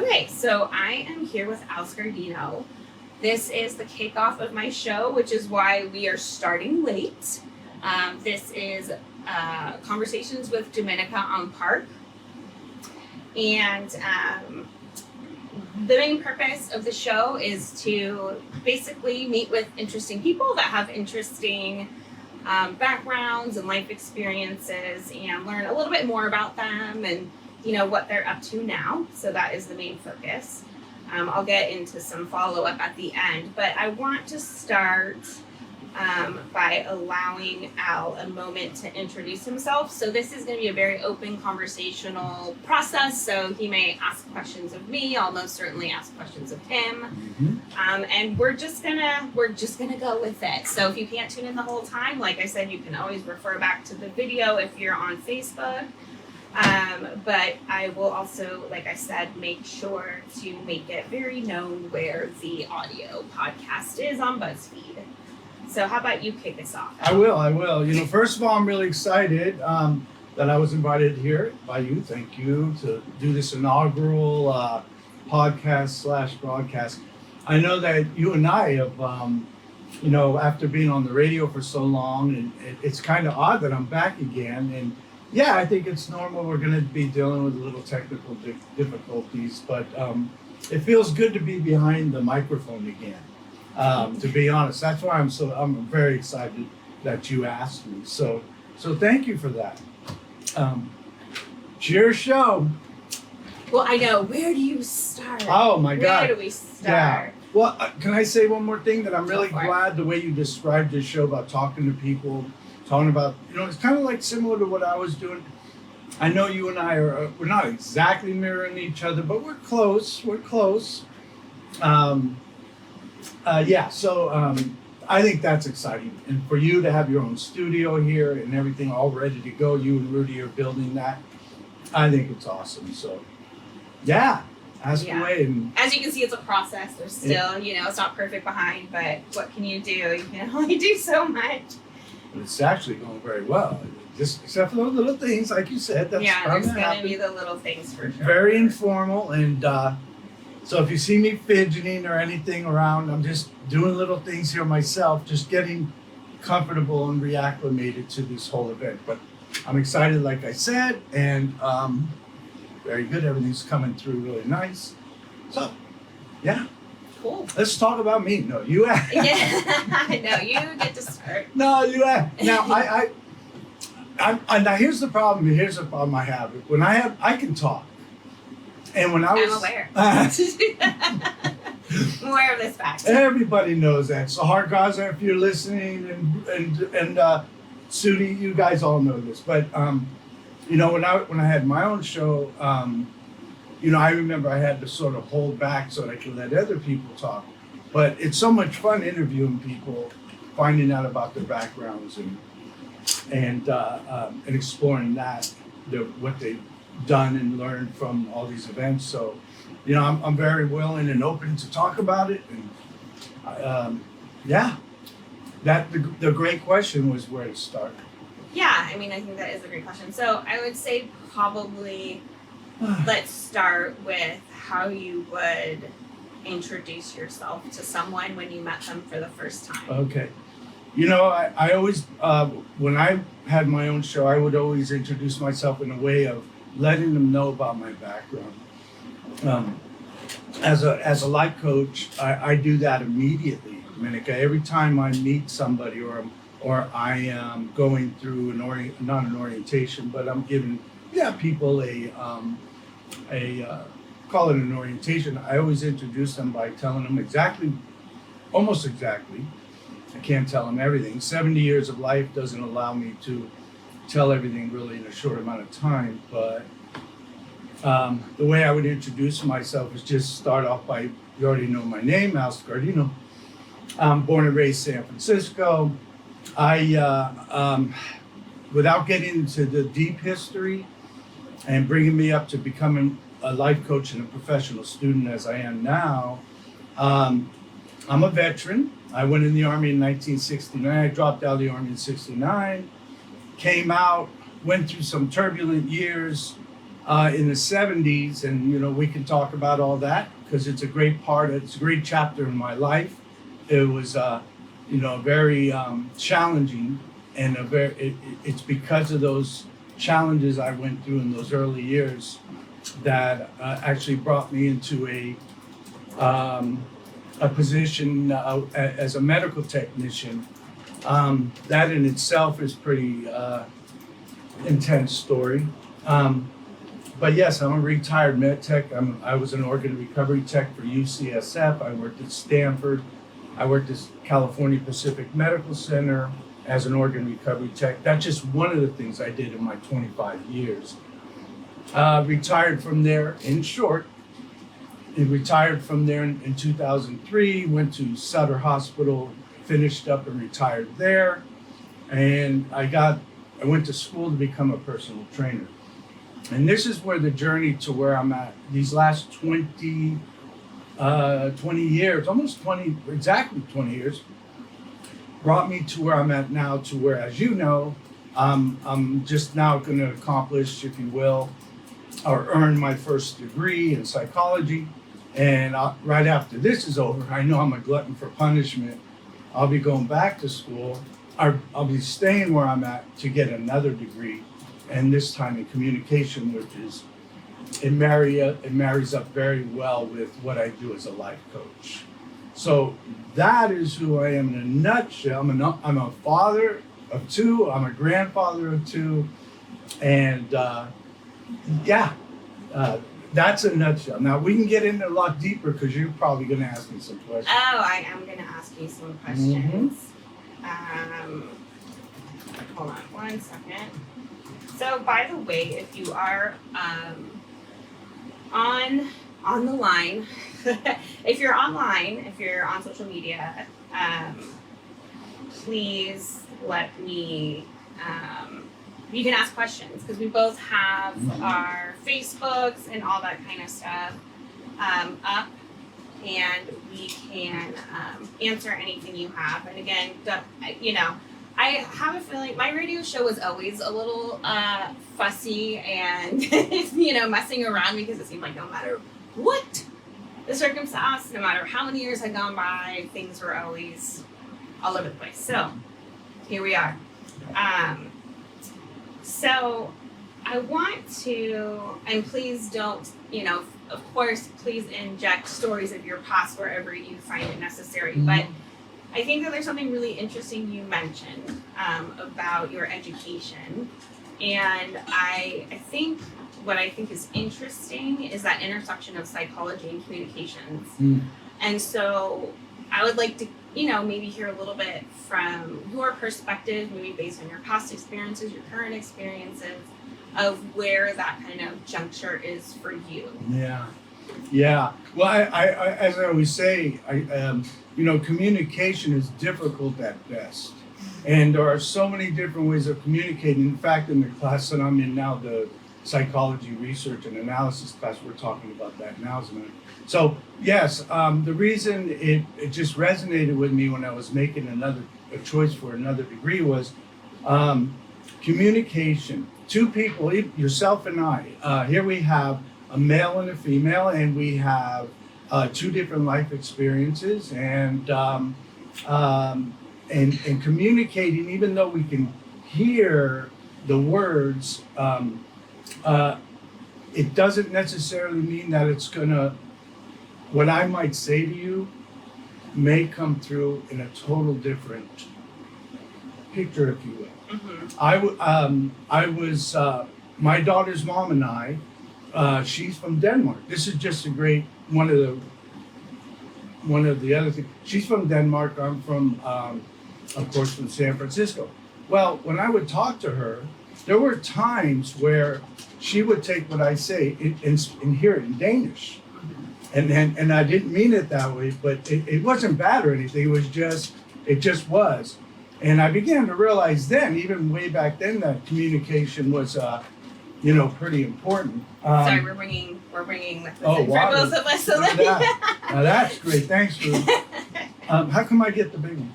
Okay, so I am here with Scardino. This is the kickoff of my show, which is why we are starting late. This is Conversations with Domenica on Park. And the main purpose of the show is to basically meet with interesting people that have interesting backgrounds and life experiences and learn a little bit more about them and what they're up to now. So that is the main focus. I'll get into some follow-up at the end, but I want to start by allowing Al a moment to introduce himself. So this is going to be a very open conversational process. So he may ask questions of me. I'll most certainly ask questions of him. And we're just gonna go with it. So if you can't tune in the whole time, like I said, you can always refer back to the video if you're on Facebook. But I will also, like I said, make sure to make it very known where the audio podcast is on BuzzFeed. So how about you kick us off? I will. First of all, I'm really excited that I was invited here by you. Thank you to do this inaugural podcast/broadcast. I know that you and I have, after being on the radio for so long, and it's kind of odd that I'm back again. And yeah, I think it's normal. We're going to be dealing with a little technical difficulties, but it feels good to be behind the microphone again. To be honest, that's why I'm very excited that you asked me. So thank you for that. It's your show. Well, I know. Where do you start? Oh my God. Where do we start? Yeah. Well, can I say one more thing that I'm really glad the way you described this show about talking to people, talking about, it's kind of like similar to what I was doing. I know you and I we're not exactly mirroring each other, but we're close. I think that's exciting. And for you to have your own studio here and everything all ready to go, you and Rudy are building that. I think it's awesome. So, ask away. And as you can see, it's a process. There's still, it's not perfect behind, but what can you do? You can only do so much. It's actually going very well. Just except for those little things, like you said. That's there's going to be the little things for sure. Very informal. And so if you see me fidgeting or anything around, I'm just doing little things here myself, just getting comfortable and reacclimated to this whole event. But I'm excited, like I said, and very good. Everything's coming through really nice. So, yeah. Cool. Let's talk about me. No, you ask. Yeah, no, you get to start. No, you ask. Now, now here's the problem. Here's the problem I have. I can talk. And when I was, I'm aware. I'm aware of this fact. Everybody knows that. So Hargaza, if you're listening, and Sudi, you guys all know this. But when I had my own show, I remember I had to sort of hold back so that I could let other people talk. But it's so much fun interviewing people, finding out about their backgrounds and exploring what they've done and learned from all these events. So, I'm very willing and open to talk about it. And the great question was where to start. Yeah, I think that is a great question. So I would say probably let's start with how you would introduce yourself to someone when you met them for the first time. Okay. I always, when I had my own show, I would always introduce myself in a way of letting them know about my background. As a life coach, I do that immediately, Domenica. Every time I meet somebody or I am going through not an orientation, but I'm giving people call it an orientation. I always introduce them by telling them almost exactly. I can't tell them everything. 70 years of life doesn't allow me to tell everything really in a short amount of time, but the way I would introduce myself is just start off by, you already know my name, Al Scardino. I'm born and raised San Francisco. Without getting into the deep history and bringing me up to becoming a life coach and a professional student as I am now, I'm a veteran. I went in the Army in 1969. I dropped out of the Army in 69, came out, went through some turbulent years, in the 70s, and we can talk about all that because it's a great chapter in my life. It was very challenging, and it's because of those challenges I went through in those early years that actually brought me into a position as a medical technician. That in itself is pretty intense story. But yes, I'm a retired med tech. I was an organ recovery tech for UCSF. I worked at Stanford. I worked at California Pacific Medical Center as an organ recovery tech. That's just one of the things I did in my 25 years. Retired from there, in short. Retired from there in 2003, went to Sutter Hospital, finished up and retired there. And I went to school to become a personal trainer. And this is where the journey to where I'm at, these last 20 years, exactly 20 years, brought me to where I'm at now, to where, as you know, I'm just now going to accomplish, if you will, or earn my first degree in psychology. And right after this is over, I know I'm a glutton for punishment. I'll be going back to school. I'll be staying where I'm at to get another degree, and this time in communication, which is, it marries up very well with what I do as a life coach. So that is who I am in a nutshell. I'm a father of two. I'm a grandfather of two, and that's a nutshell. Now we can get into a lot deeper because you're probably going to ask me some questions. Oh, I am going to ask you some questions. Hold on 1 second. So, by the way, if you are on the line, if you're online, if you're on social media, please let me. You can ask questions because we both have our Facebooks and all that kind of stuff up, and we can answer anything you have. And again, I have a feeling my radio show was always a little fussy and messing around because it seemed like no matter what the circumstance, no matter how many years had gone by, things were always all over the place. So here we are. So I want to, and please don't, of course, please inject stories of your past wherever you find it necessary. Mm-hmm. But I think that there's something really interesting you mentioned about your education. And I think what I think is interesting is that intersection of psychology and communications. Mm. And so I would like to, maybe hear a little bit from your perspective, maybe based on your past experiences, your current experiences, of where that kind of juncture is for you. Yeah. Well, I as I always say, communication is difficult at best. And there are so many different ways of communicating. In fact, in the class that I'm in now, the psychology research and analysis class, we're talking about that now as a minute. So yes, the reason it just resonated with me when I was making a choice for another degree was communication. Two people, yourself and I, here we have a male and a female, and we have two different life experiences, and communicating, even though we can hear the words, it doesn't necessarily mean that it's gonna, what I might say to you may come through in a total different picture, if you will. Mm-hmm. I was my daughter's mom and I, she's from Denmark. This is just a great, one of the other things. She's from Denmark. I'm from, of course, from San Francisco. Well, when I would talk to her, there were times where she would take what I say and hear it in Danish. And I didn't mean it that way, but it wasn't bad or anything. It just was. And I began to realize then, even way back then, that communication was, pretty important. Sorry, we're bringing this in for water. both of us. So Now that's great. Thanks for. How come I get the big one?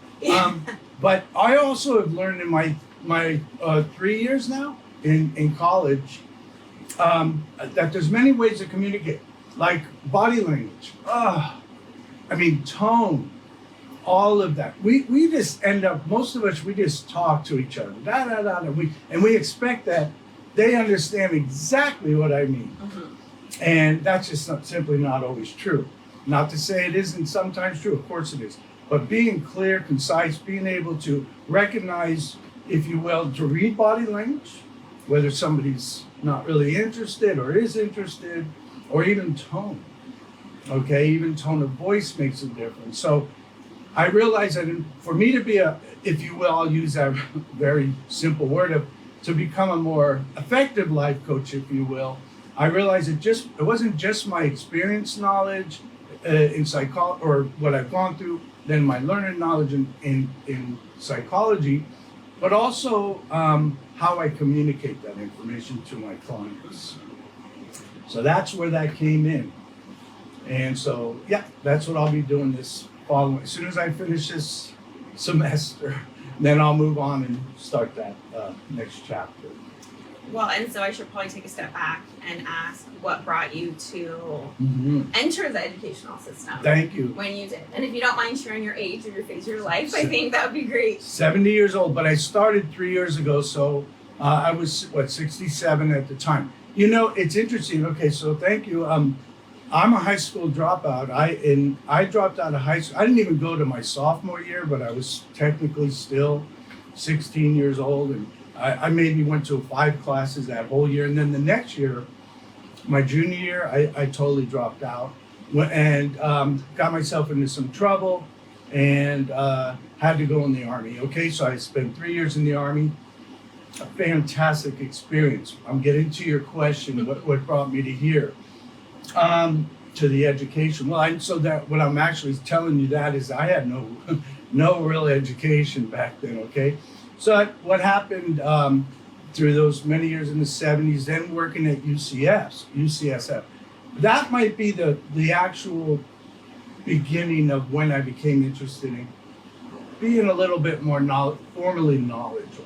But I also have learned in my 3 years now in college that there's many ways to communicate, like body language. I mean, tone, all of that. We just end up, most of us, we just talk to each other, and we expect that they understand exactly what I mean. And that's just simply not always true. Not to say it isn't sometimes true, of course it is. But being clear, concise, being able to recognize, if you will, to read body language, whether somebody's not really interested or is interested, or even tone. Okay, even tone of voice makes a difference. So I realize that for me to be if you will, I'll use that very simple word to become a more effective life coach, if you will, I realized it wasn't just my experience knowledge in psychology or what I've gone through, then my learning knowledge in psychology, but also how I communicate that information to my clients. So that's where that came in. And so, yeah, that's what I'll be doing this following. As soon as I finish this semester, then I'll move on and start that next chapter. Well, and so I should probably take a step back and ask what brought you to enter the educational system. Thank you. When you did. And if you don't mind sharing your age or your phase of your life, I think that would be great. 70 years old, but I started 3 years ago, so I was, 67 at the time. You know, it's interesting. Okay, so thank you. I'm a high school dropout. I dropped out of high school. I didn't even go to my sophomore year, but I was technically still 16 years old, and I maybe went to 5 classes that whole year. And then the next year, my junior year, I totally dropped out and got myself into some trouble and had to go in the Army. Okay, so I spent 3 years in the Army. A fantastic experience. I'm getting to your question, what brought me to here, to the education. Well, so that what I'm actually telling you that is I had no real education back then, okay? So what happened through those many years in the 70s, then working at UCSF, that might be the actual beginning of when I became interested in being a little bit more formally knowledgeable.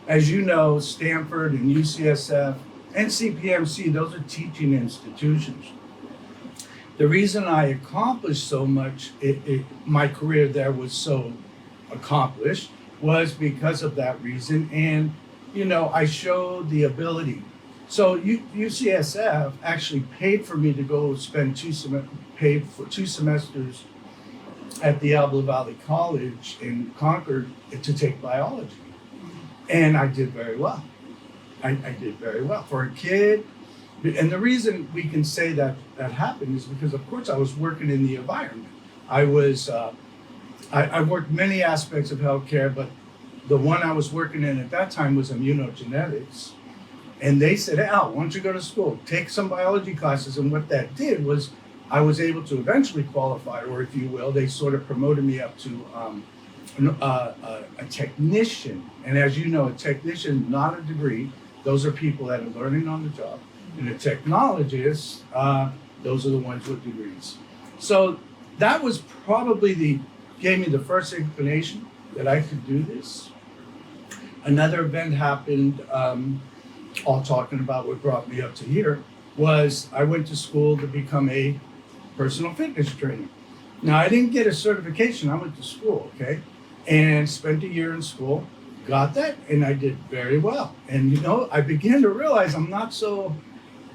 As you know, Stanford and UCSF and CPMC, those are teaching institutions. The reason I accomplished so much, my career there was so accomplished, was because of that reason. And, you know, I showed the ability. So UCSF actually paid for me to go spend 2 semesters at the Alba Valley College in Concord to take biology. And I did very well. I did very well for a kid. And the reason we can say that happened is because, of course, I was working in the environment. I worked many aspects of healthcare, but the one I was working in at that time was immunogenetics. And they said, Al, why don't you go to school, take some biology classes? And what that did was I was able to eventually qualify, or if you will, they sort of promoted me up to a technician. And as you know, a technician, not a degree. Those are people that are learning on the job. And a technologist, those are the ones with degrees. So that was probably gave me the first inclination that I could do this. Another event happened, all talking about what brought me up to here, was I went to school to become a personal fitness trainer. Now, I didn't get a certification. I went to school, okay, and spent a year in school, got that, and I did very well. And, you know, I began to realize I'm not so,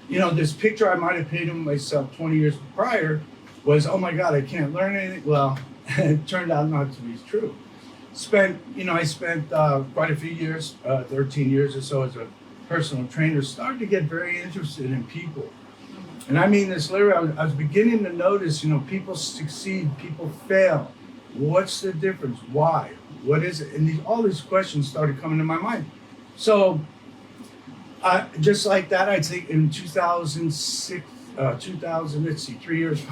you know, this picture I might have painted myself 20 years prior was, oh my God, I can't learn anything. Well, it turned out not to be true. I spent quite a few years, 13 years or so as a personal trainer, started to get very interested in people. And I mean this literally, I was beginning to notice, you know, people succeed, people fail. What's the difference? Why? What is it? And all these questions started coming to my mind. So just like that, I'd say in 2006, 3 years,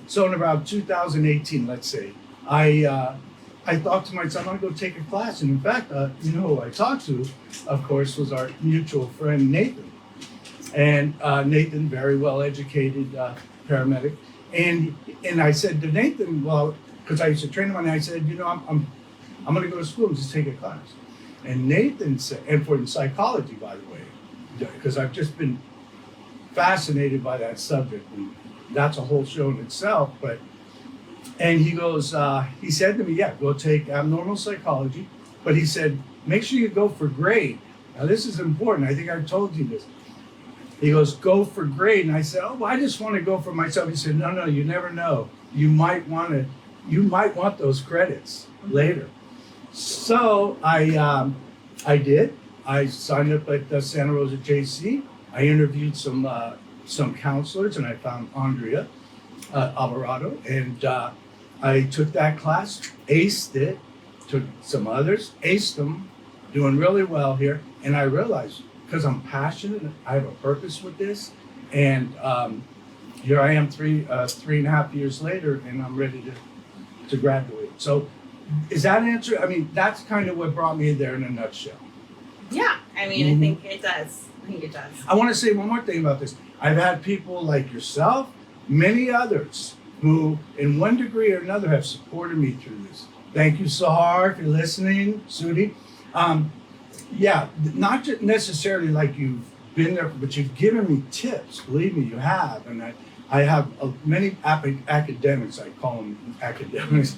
so in about 2018, let's say, I thought to myself, I'm gonna go take a class. And in fact, you know who I talked to, of course, was our mutual friend, Nathan. And Nathan, very well educated paramedic. And I said to Nathan, well, because I used to train him, and I said, you know, I'm gonna go to school and just take a class. And Nathan said, and for psychology, by the way, because I've just been fascinated by that subject, and that's a whole show in itself. And he goes, he said to me, yeah, go take abnormal psychology, but he said, make sure you go for grade. Now this is important. I think I told you this. He goes, go for grade. And I said, oh, well, I just want to go for myself. He said, no, you never know. You might want those credits later. So I did. I signed up at the Santa Rosa JC. I interviewed some counselors, and I found Andrea Alvarado, and I took that class, aced it, took some others, aced them, doing really well here, and I realized, because I'm passionate, I have a purpose with this, and here I am 3.5 years later, and I'm ready to graduate. So is that an answer? I mean, that's kind of what brought me there in a nutshell. Yeah, I mean, I think it does. I want to say one more thing about this. I've had people like yourself, many others, who in one degree or another have supported me through this. Thank you, Sahar, if you're listening, Sudi. Yeah, not just necessarily like you've been there, but you've given me tips. Believe me, you have. And I have many academics, I call them academics,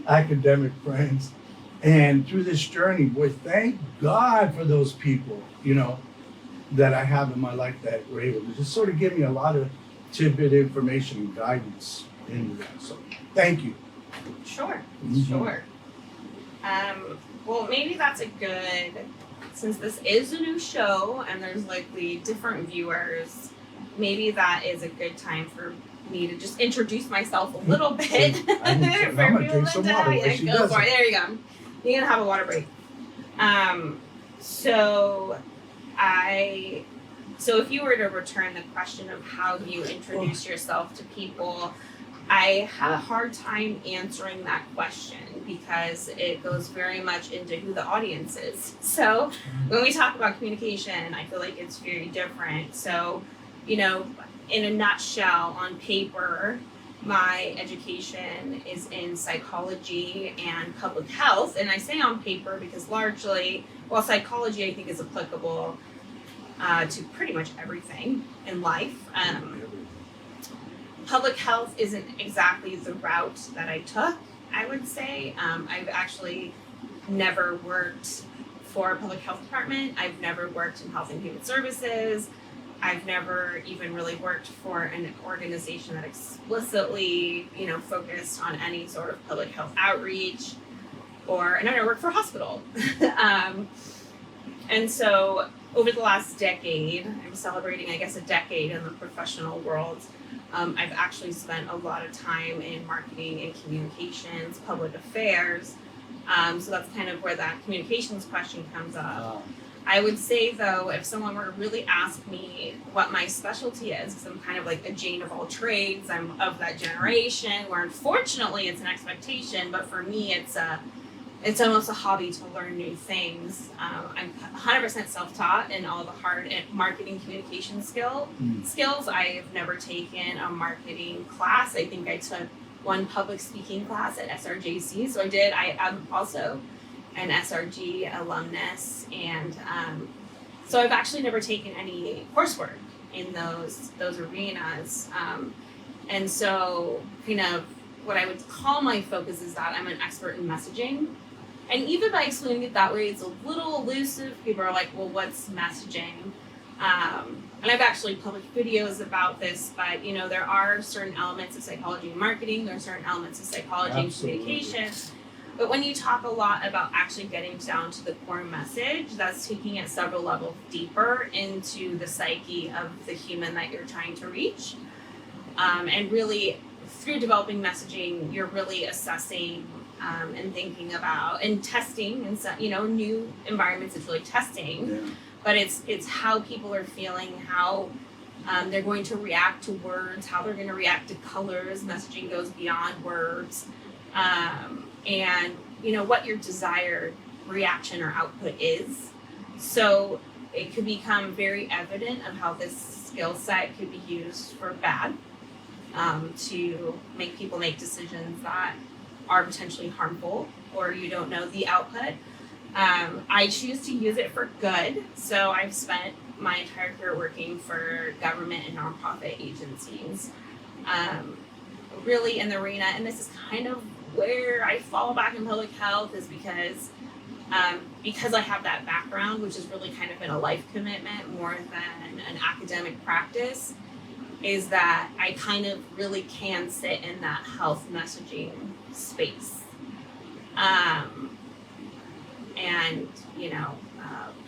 academic friends. And through this journey, boy, thank God for those people, that I have in my life that were able to just sort of give me a lot of tidbit information and guidance into that. So thank you. Sure, Mm-hmm. sure. Well, maybe that's since this is a new show and there's likely different viewers, maybe that is a good time for me to just introduce myself a little bit. I'm gonna drink some water while she does it. There you go. You're gonna have a water break. So if you were to return the question of how you introduce yourself to people, I have a hard time answering that question because it goes very much into who the audience is. So when we talk about communication, I feel like it's very different. So, in a nutshell, on paper, my education is in psychology and public health. And I say on paper because largely, psychology I think is applicable to pretty much everything in life. Public health isn't exactly the route that I took, I would say. I've actually never worked for a public health department. I've never worked in health and human services. I've never even really worked for an organization that explicitly, focused on any sort of public health outreach, and I never worked for a hospital. And so over the last decade, I'm celebrating, I guess, a decade in the professional world. I've actually spent a lot of time in marketing and communications, public affairs. So that's kind of where that communications question comes up. I would say, though, if someone were to really ask me what my specialty is, because I'm kind of like a Jane of all trades, I'm of that generation where unfortunately it's an expectation, but for me it's almost a hobby to learn new things. I'm 100% self-taught in all the hard marketing communication skills. I've never taken a marketing class. I think I took one public speaking class at SRJC. So I am also an SRG alumnus, and so I've actually never taken any coursework in those arenas. And so kind of what I would call my focus is that I'm an expert in messaging. And even by explaining it that way, it's a little elusive. People are like, well, what's messaging? And I've actually published videos about this, but there are certain elements of psychology and marketing, there are certain elements of psychology and communication. But when you talk a lot about actually getting down to the core message, that's taking it several levels deeper into the psyche of the human that you're trying to reach. And really, through developing messaging, you're really assessing and thinking about and testing and new environments. It's really testing, but it's how people are feeling, how they're going to react to words, how they're going to react to colors. Messaging goes beyond words, and what your desired reaction or output is. So it could become very evident of how this skill set could be used for bad, to make people make decisions that are potentially harmful, or you don't know the output. I choose to use it for good. So I've spent my entire career working for government and nonprofit agencies, really in the arena, and this is kind of where I fall back in public health, is because I have that background, which has really kind of been a life commitment more than an academic practice, is that I kind of really can sit in that health messaging space. And,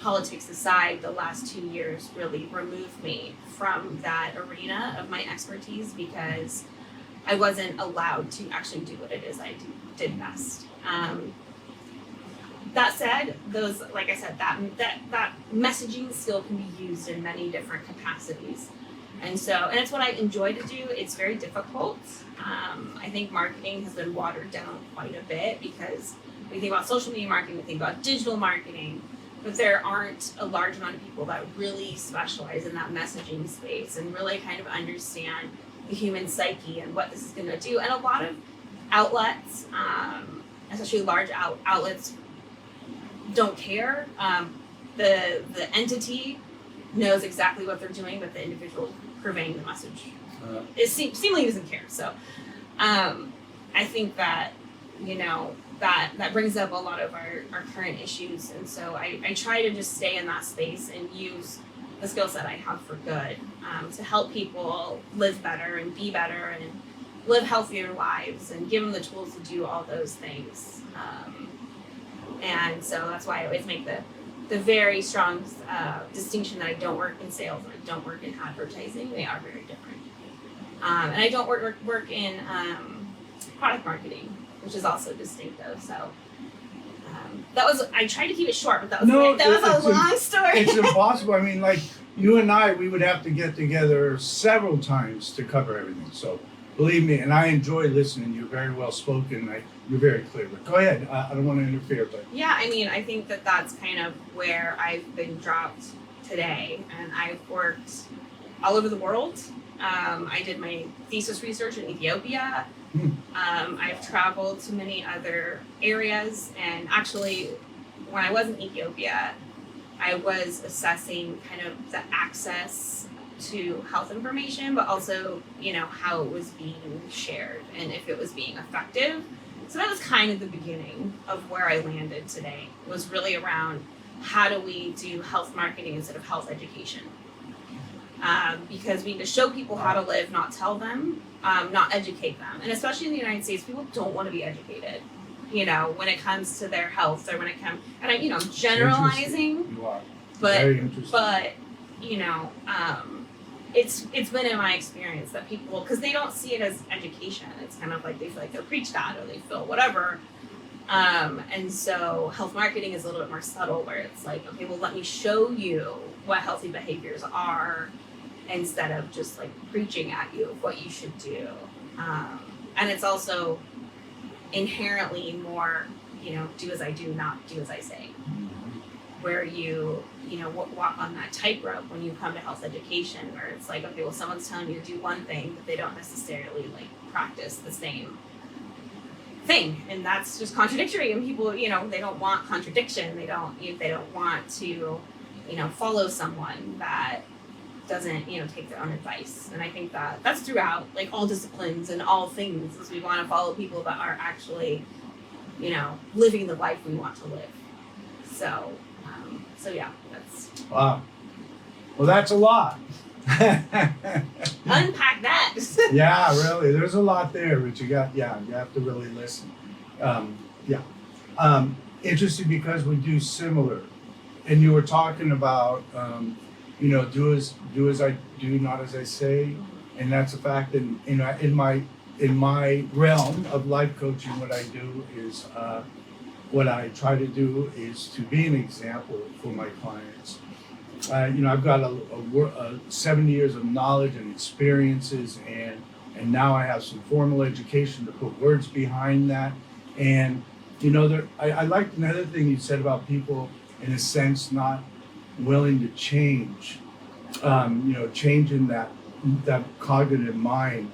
politics aside, the last 2 years really removed me from that arena of my expertise because I wasn't allowed to actually do what it is I did best. That said, like I said, that messaging still can be used in many different capacities. And it's what I enjoy to do. It's very difficult. I think marketing has been watered down quite a bit because we think about social media marketing, we think about digital marketing, but there aren't a large amount of people that really specialize in that messaging space and really kind of understand the human psyche and what this is going to do. And a lot of outlets, especially large outlets, don't care. The entity knows exactly what they're doing, but the individual purveying the message seemingly doesn't care. So I think that, that brings up a lot of our current issues. And so I try to just stay in that space and use the skill set I have for good, to help people live better and be better and live healthier lives and give them the tools to do all those things. And so that's why I always make the very strong distinction that I don't work in sales and I don't work in advertising. They are very different. And I don't work in product marketing, which is also distinctive. So I tried to keep it short, but that was a long story. It's impossible. I mean, like you and I, we would have to get together several times to cover everything. So believe me, and I enjoy listening. You're very well spoken. You're very clear. But go ahead. I don't want to interfere, but yeah, I mean, I think that's kind of where I've been dropped today, and I've worked all over the world. I did my thesis research in Ethiopia. I've traveled to many other areas, and actually, when I was in Ethiopia, I was assessing kind of the access to health information, but also, how it was being shared and if it was being effective. So that was kind of the beginning of where I landed today, was really around how do we do health marketing instead of health education? Because we need to show people how to live, not tell them, not educate them. And especially in the United States, people don't want to be educated, when it comes to their health or when it comes, and I'm generalizing, you are. but, very interesting. but, it's been in my experience that people, because they don't see it as education, it's kind of like they feel like they're preached at or they feel whatever. And so health marketing is a little bit more subtle, where it's like, okay, well, let me show you what healthy behaviors are instead of just like preaching at you of what you should do. And it's also inherently more, do as I do, not do as I say, where you walk on that tightrope when you come to health education, where it's like, okay, well, someone's telling you to do one thing, but they don't necessarily like practice the same thing, and that's just contradictory. And people, they don't want contradiction. They don't want to, follow someone that doesn't, take their own advice. And I think that's throughout like all disciplines and all things, is we want to follow people that are actually, living the life we want to live. So yeah, that's. Wow. Well, that's a lot. Unpack that. Yeah, really. There's a lot there, but you have to really listen. Interesting because we do similar. And you were talking about, do as I do, not as I say. And that's a fact. And, in my realm of life coaching, what I do is, what I try to do is to be an example for my clients. I've got a 70 years of knowledge and experiences, and now I have some formal education to put words behind that. And I liked another thing you said about people, in a sense, not willing to change. Changing that cognitive mind,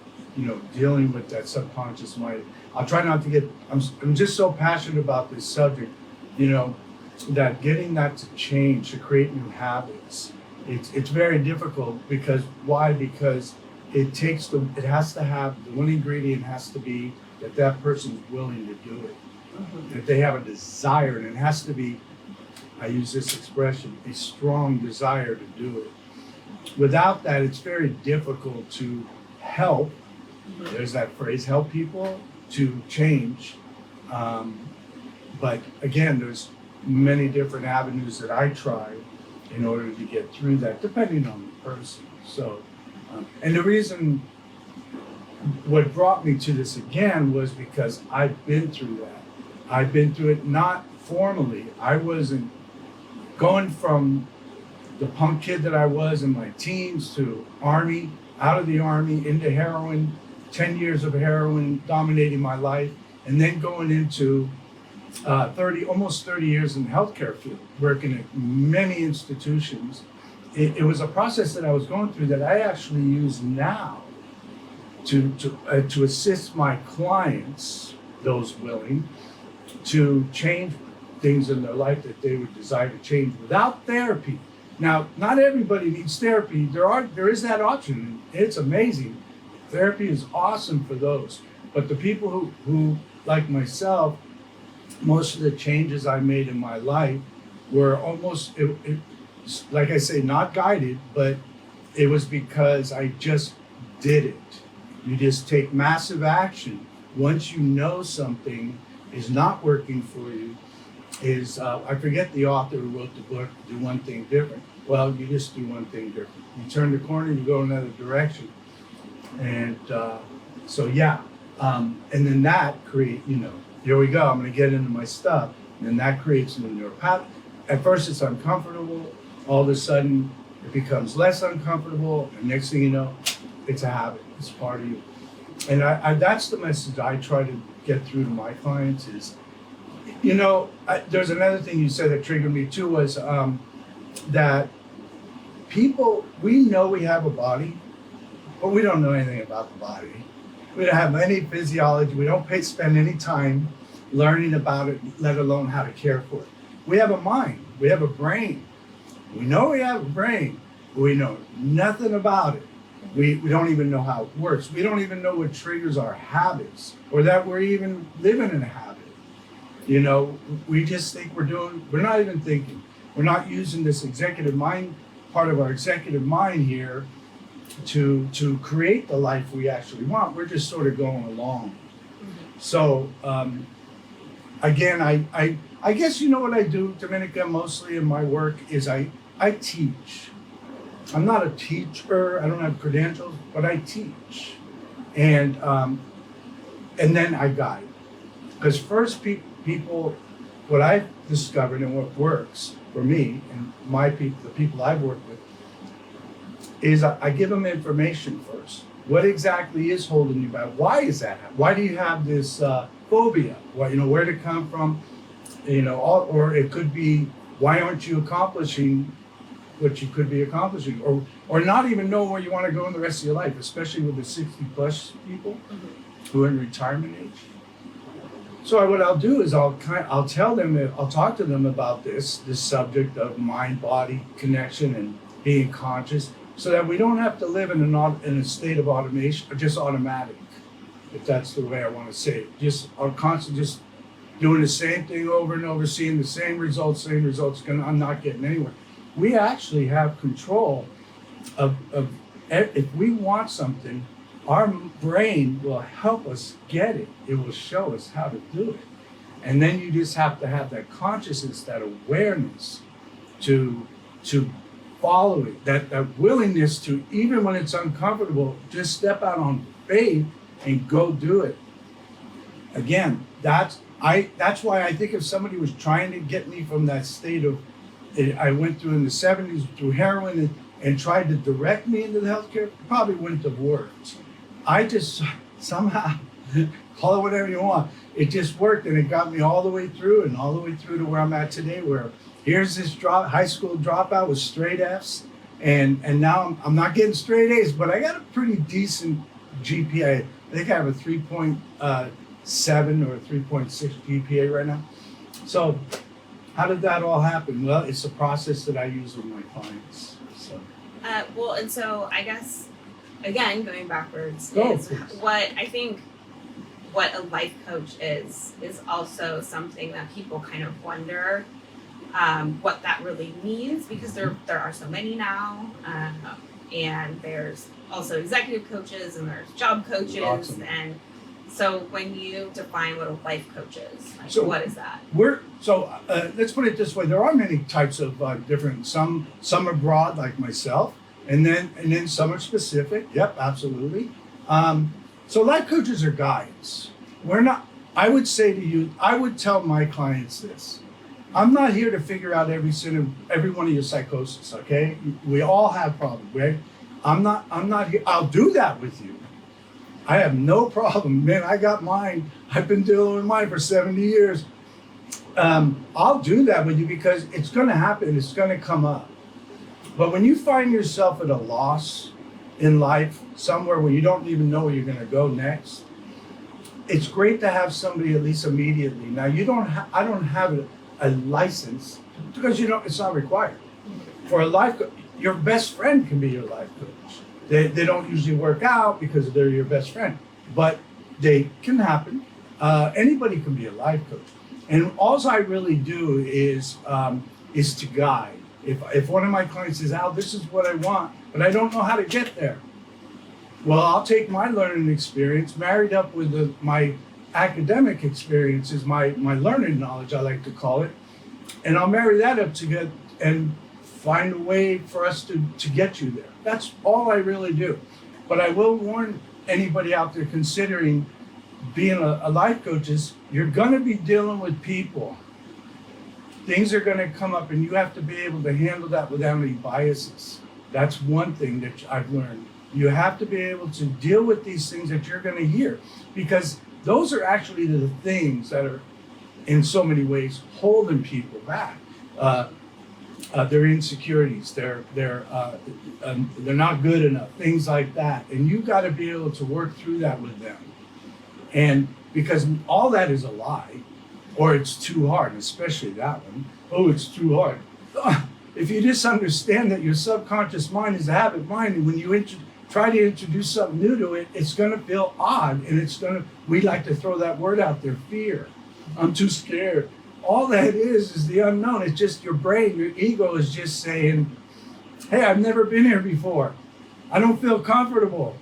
dealing with that subconscious mind. I'll try not to get, I'm just so passionate about this subject, that getting that to change, to create new habits, it's very difficult because why? Because it has to have, the one ingredient has to be that that person's willing to do it. That they have a desire, and it has to be, I use this expression, a strong desire to do it. Without that, it's very difficult to help, there's that phrase, help people to change. But again, there's many different avenues that I try in order to get through that, depending on the person. So, and the reason, what brought me to this again was because I've been through that. I've been through it not formally. I wasn't going from the punk kid that I was in my teens to Army, out of the Army, into heroin, 10 years of heroin dominating my life, and then going into almost 30 years in the healthcare field, working at many institutions. It was a process that I was going through that I actually use now to assist my clients, those willing, to change things in their life that they would desire to change without therapy. Now, not everybody needs therapy. There is that option. It's amazing. Therapy is awesome for those. But the people who like myself, most of the changes I made in my life were almost, like I say, not guided, but it was because I just did it. You just take massive action. Once you know something is not working for you, I forget the author who wrote the book, Do One Thing Different. Well, you just do one thing different. You turn the corner, you go another direction. And and then that here we go, I'm gonna get into my stuff. And then that creates a neural path. At first it's uncomfortable, all of a sudden it becomes less uncomfortable, and next thing you know, it's a habit, it's part of you. And that's the message I try to get through to my clients is, there's another thing you said that triggered me too, was that people, we know we have a body, but we don't know anything about the body. We don't have any physiology, we don't spend any time learning about it, let alone how to care for it. We have a mind, we have a brain. We know we have a brain, but we know nothing about it. We don't even know how it works. We don't even know what triggers our habits, or that we're even living in a habit. We just think we're not even thinking. We're not using this executive mind, part of our executive mind here, to create the life we actually want. We're just sort of going along. So again, I guess what I do, Domenica, mostly in my work is I teach. I'm not a teacher, I don't have credentials, but I teach. And then I guide. Because first people, what I've discovered and what works for me and the people I've worked with, is I give them information first. What exactly is holding you back? Why is that? Why do you have this phobia? Where did it come from? Or it could be, why aren't you accomplishing what you could be accomplishing? Or not even know where you want to go in the rest of your life, especially with the 60 plus people who are in retirement age. So what I'll do is I'll tell them, I'll talk to them about this subject of mind-body connection and being conscious, so that we don't have to live in a state of automation, or just automatic, if that's the way I want to say it. Just constantly just doing the same thing over and over, seeing the same results, I'm not getting anywhere. We actually have control of if we want something, our brain will help us get it. It will show us how to do it. And then you just have to have that consciousness, that awareness to follow it, that willingness to, even when it's uncomfortable, just step out on faith and go do it. Again, that's why I think if somebody was trying to get me from that state of, I went through in the 70s through heroin and tried to direct me into the healthcare, it probably wouldn't have worked. I just somehow, call it whatever you want, it just worked, and it got me all the way through to where I'm at today, where here's this high school dropout with straight Fs, and now I'm not getting straight A's, but I got a pretty decent GPA. I think I have a 3.7 or 3.6 GPA right now. So how did that all happen? Well, it's a process that I use with my clients. So Well, and so I guess, again, going backwards, Go, is please. what I think what a life coach is also something that people kind of wonder what that really means, because there are so many now, and there's also executive coaches and there's job coaches, Awesome. and so when you define what a life coach is, like, So- what is that? Let's put it this way: there are many types of different. Some are broad, like myself, and then some are specific. Yep, absolutely. So life coaches are guides. We're not. I would say to you, I would tell my clients this: I'm not here to figure out every one of your psychosis. Okay, we all have problems, right? I'm not here. I'll do that with you. I have no problem, man. I got mine. I've been dealing with mine for 70 years. I'll do that with you because it's going to happen. It's going to come up. But when you find yourself at a loss in life, somewhere where you don't even know where you're going to go next, it's great to have somebody at least immediately. Now, I don't have a license because it's not required. For a life coach, your best friend can be your life coach. They don't usually work out because they're your best friend, but they can happen. Anybody can be a life coach. And all I really do is to guide. If one of my clients says, Al, this is what I want, but I don't know how to get there. Well, I'll take my learning experience married up with my academic experiences, my learning knowledge, I like to call it, and I'll marry that up and find a way for us to get you there. That's all I really do. But I will warn anybody out there considering being a life coach is you're going to be dealing with people. Things are going to come up and you have to be able to handle that without any biases. That's one thing that I've learned. You have to be able to deal with these things that you're going to hear, because those are actually the things that are in so many ways holding people back. Their insecurities, they're not good enough, things like that. And you got to be able to work through that with them. And because all that is a lie, or it's too hard, especially that one. Oh, it's too hard. If you just understand that your subconscious mind is a habit mind, and when you try to introduce something new to it, it's going to feel odd, and we like to throw that word out there, fear. I'm too scared. All that is the unknown. It's just your brain, your ego is just saying, hey, I've never been here before. I don't feel comfortable.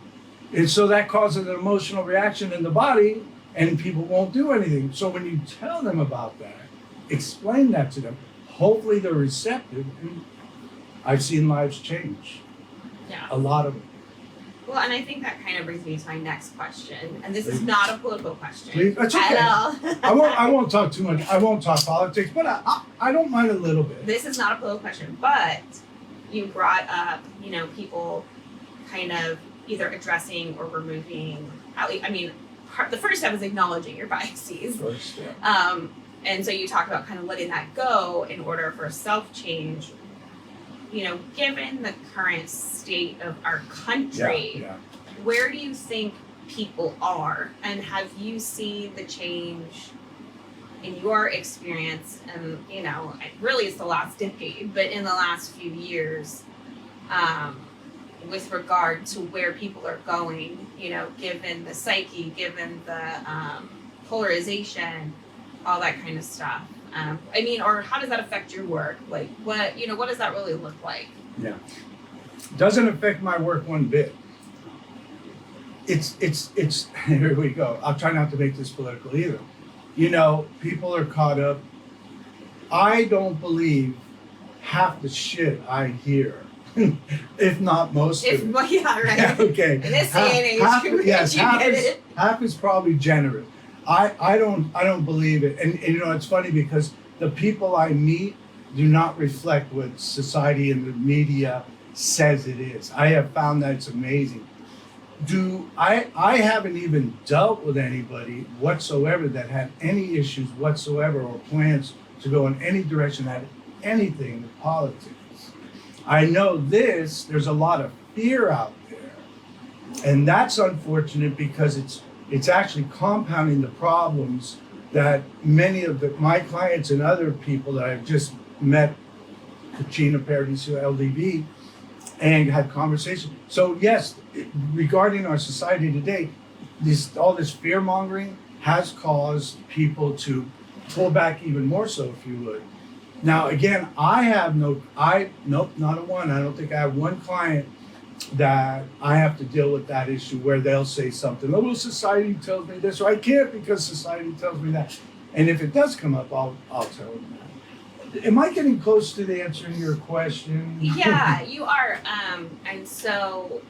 And so that causes an emotional reaction in the body, and people won't do anything. So when you tell them about that, explain that to them, hopefully they're receptive. And I've seen lives change. Yeah. A lot of them. Well, and I think that kind of brings me to my next question, and this is not a political question. Please, that's okay. At all. I won't talk too much. I won't talk politics, but I don't mind a little bit. This is not a political question, but you brought up, people kind of either addressing or removing. The first step is acknowledging your biases. First, yeah. And so you talk about kind of letting that go in order for self-change. Given the current state of our country, Yeah. where do you think people are? And have you seen the change in your experience? And, really it's the last decade, but in the last few years, with regard to where people are going, given the psyche, given the polarization, all that kind of stuff. Or how does that affect your work? Like, what does that really look like? Yeah. Doesn't affect my work one bit. It's here we go. I'll try not to make this political either. People are caught up. I don't believe half the shit I hear, if not most of it. Yeah, right. Yeah, okay. In this day and age, half is probably generous. I don't believe it. And it's funny because the people I meet do not reflect what society and the media says it is. I have found that it's amazing. I haven't even dealt with anybody whatsoever that had any issues whatsoever or plans to go in any direction that had anything with politics. I know there's a lot of fear out there. And that's unfortunate because it's actually compounding the problems that many of my clients and other people that I've just met, Kachina Paradiso LDB, and had conversation. So yes, regarding our society today, all this fear mongering has caused people to pull back even more so, if you would. Now again, nope, not a one. I don't think I have one client that I have to deal with that issue where they'll say something. Oh, well, society tells me this, or I can't because society tells me that. And if it does come up, I'll tell them that. Am I getting close to the answering your question? Yeah, you are. And so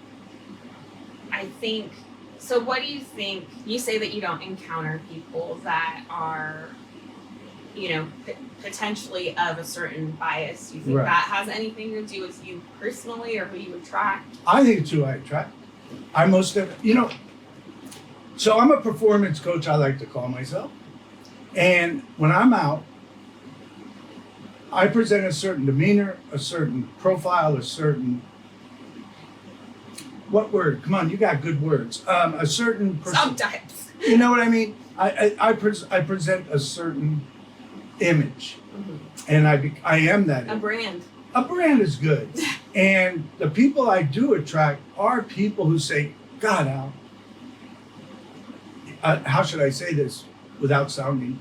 I think, so what do you think? You say that you don't encounter people that are, potentially of a certain bias. Do you think Right. that has anything to do with you personally or who you attract? I think it's who I attract. So I'm a performance coach, I like to call myself. And when I'm out, I present a certain demeanor, a certain profile, a certain, what word? Come on, you got good words. A certain Sometimes. You know what I mean? I present a certain image, and I am that A image. brand. A brand is good. And the people I do attract are people who say, God, Al, how should I say this without sounding,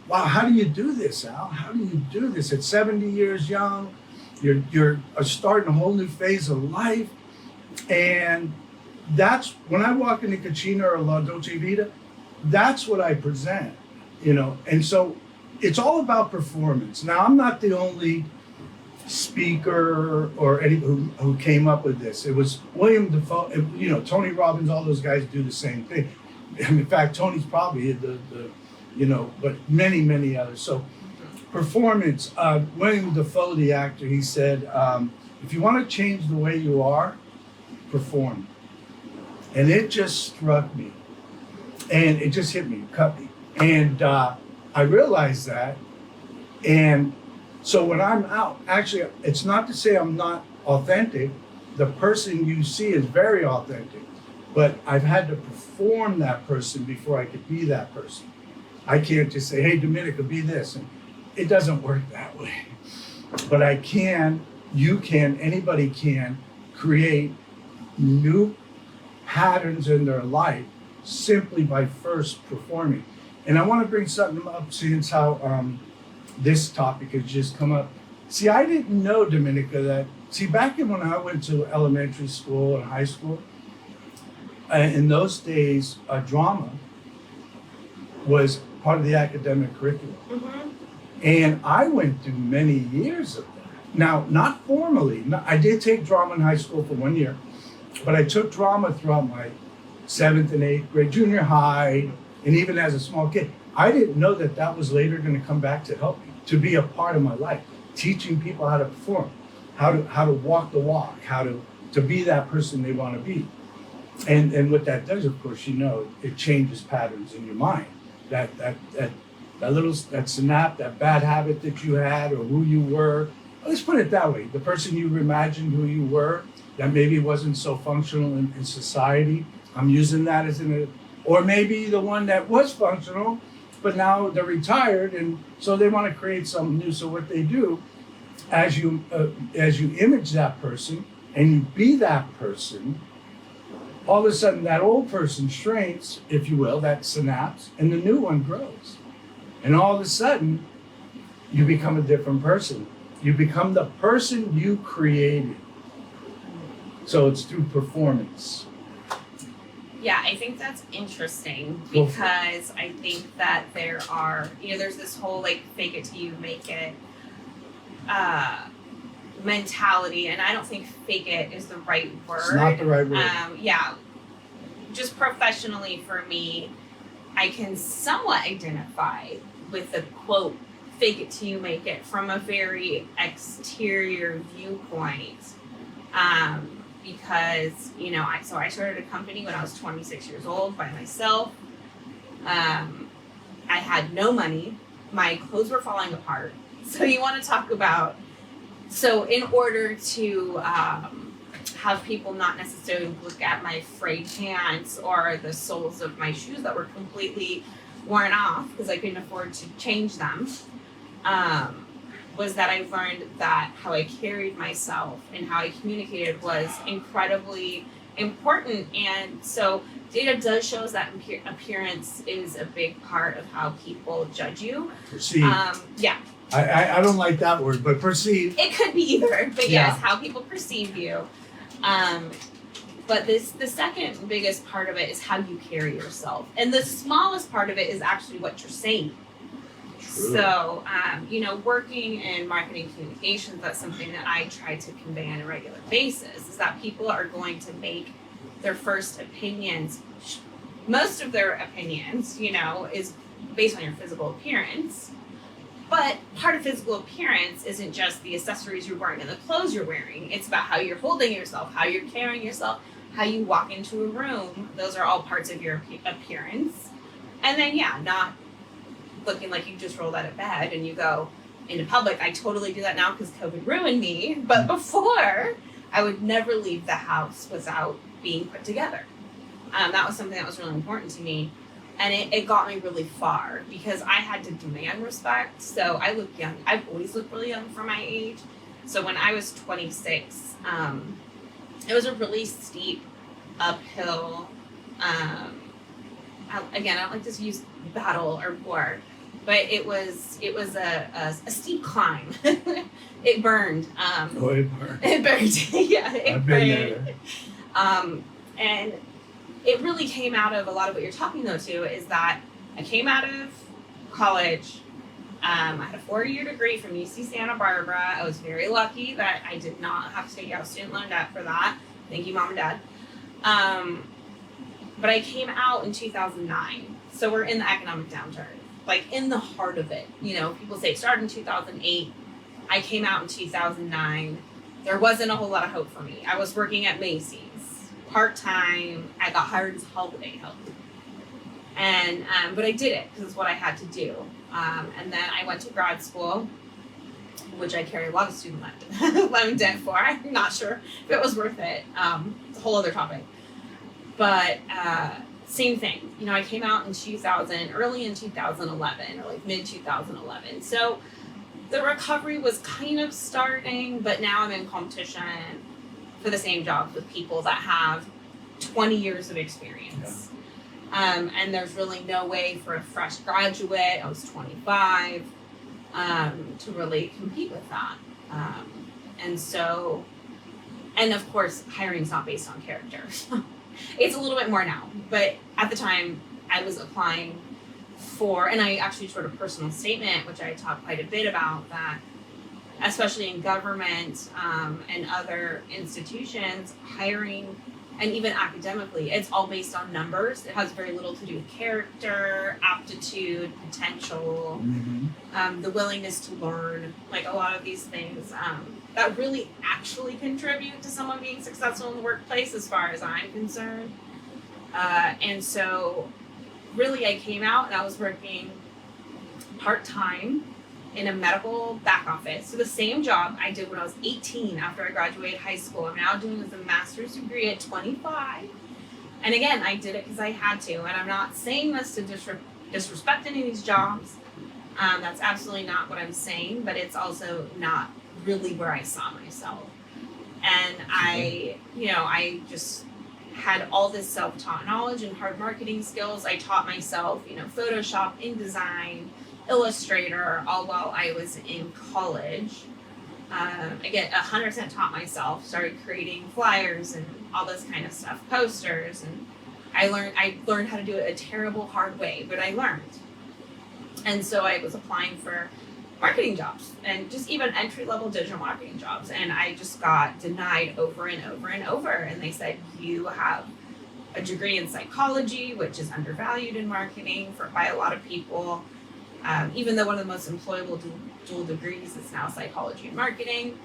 wow, how do you do this, Al? How do you do this? At 70 years young, you're starting a whole new phase of life. And that's, when I walk into Cucina or La Dolce Vita, that's what I present, And so it's all about performance. Now, I'm not the only speaker or any who came up with this. It was William Defoe, Tony Robbins, all those guys do the same thing. And in fact, Tony's probably but many, many others. So performance, William Defoe, the actor, he said, if you want to change the way you are, perform. And it just struck me. And it just hit me, cut me. And I realized that. And so when I'm out, actually, it's not to say I'm not authentic. The person you see is very authentic. But I've had to perform that person before I could be that person. I can't just say, hey, Domenica, be this. And it doesn't work that way. But I can, you can, anybody can create new patterns in their life simply by first performing. And I want to bring something up since how this topic has just come up. See, I didn't know, Domenica, back when I went to elementary school and high school, in those days, drama was part of the academic curriculum. Mm-hmm. And I went through many years of that. Now, not formally. I did take drama in high school for 1 year, but I took drama throughout my 7th and 8th grade, junior high, and even as a small kid. I didn't know that was later going to come back to help me, to be a part of my life, teaching people how to perform, how to walk the walk, how to be that person they want to be. And what that does, of course, it changes patterns in your mind. That synapse, that bad habit that you had or who you were. Let's put it that way. The person you imagined who you were that maybe wasn't so functional in society. I'm using that or maybe the one that was functional, but now they're retired and so they want to create something new. So what they do, as you image that person and you be that person, all of a sudden that old person shrinks, if you will, that synapse, and the new one grows. And all of a sudden, you become a different person. You become the person you created. So it's through performance. Yeah, I think that's interesting because I think that there are, there's this whole fake it till you make it mentality, and I don't think fake it is the right word. It's not the right word. Yeah, just professionally for me, I can somewhat identify with the quote, fake it till you make it, from a very exterior viewpoint. Because, I started a company when I was 26 years old by myself. I had no money. My clothes were falling apart. So you want to talk about, in order to have people not necessarily look at my frayed pants or the soles of my shoes that were completely worn off because I couldn't afford to change them, was that I learned that how I carried myself and how I communicated was incredibly important. And so data does show us that appearance is a big part of how people judge you. Perceive. Yeah. I don't like that word, but perceive. It could be either, but Yeah. yes, how people perceive you. But the second biggest part of it is how you carry yourself. And the smallest part of it is actually what you're saying. True. So, working in marketing communications, that's something that I try to convey on a regular basis, is that people are going to make their first opinions. Most of their opinions, is based on your physical appearance. But part of physical appearance isn't just the accessories you're wearing and the clothes you're wearing. It's about how you're holding yourself, how you're carrying yourself, how you walk into a room. Those are all parts of your appearance. And then, not looking like you just rolled out of bed and you go into public. I totally do that now because COVID ruined me. But before, I would never leave the house without being put together. That was something that was really important to me. And it got me really far because I had to demand respect. So I look young. I've always looked really young for my age. So when I was 26, it was a really steep uphill. I don't like to use battle or war, but it was a steep climb. It burned. It burned. It burned. Yeah, it I've burned. been there. And it really came out of a lot of what you're talking though too, is that I came out of college. I had a 4-year degree from UC Santa Barbara. I was very lucky that I did not have to take out student loan debt for that. Thank you, Mom and Dad. But I came out in 2009. So we're in the economic downturn, like in the heart of it. People say it started in 2008. I came out in 2009. There wasn't a whole lot of hope for me. I was working at Macy's part-time. I got hired as holiday help. And, but I did it because it's what I had to do. And then I went to grad school, which I carry a lot of student loan debt for. I'm not sure if it was worth it. It's a whole other topic. But same thing. I came out in early in 2011, or like mid 2011. So the recovery was kind of starting, but now I'm in competition for the same jobs with people that have 20 years of experience. Yeah. And there's really no way for a fresh graduate, I was 25, to really compete with that. And of course, hiring is not based on character. It's a little bit more now, but at the time I was applying for, and I actually wrote a personal statement, which I talk quite a bit about, that especially in government and other institutions, hiring, and even academically, it's all based on numbers. It has very little to do with character, aptitude, potential, the willingness to learn, like a lot of these things that really actually contribute to someone being successful in the workplace as far as I'm concerned. And so really I came out and I was working part-time in a medical back office. So the same job I did when I was 18 after I graduated high school. I'm now doing with a master's degree at 25. And again, I did it because I had to. And I'm not saying this to disrespect any of these jobs. That's absolutely not what I'm saying, but it's also not really where I saw myself. And I just had all this self-taught knowledge and hard marketing skills. I taught myself, Photoshop, InDesign, Illustrator, all while I was in college. Again, 100% taught myself, started creating flyers and all this kind of stuff, posters, and I learned how to do it a terrible, hard way, but I learned. And so I was applying for marketing jobs and just even entry-level digital marketing jobs, and I just got denied over and over and over. And they said, you have a degree in psychology, which is undervalued in marketing by a lot of people. Even though one of the most employable dual degrees is now psychology and marketing.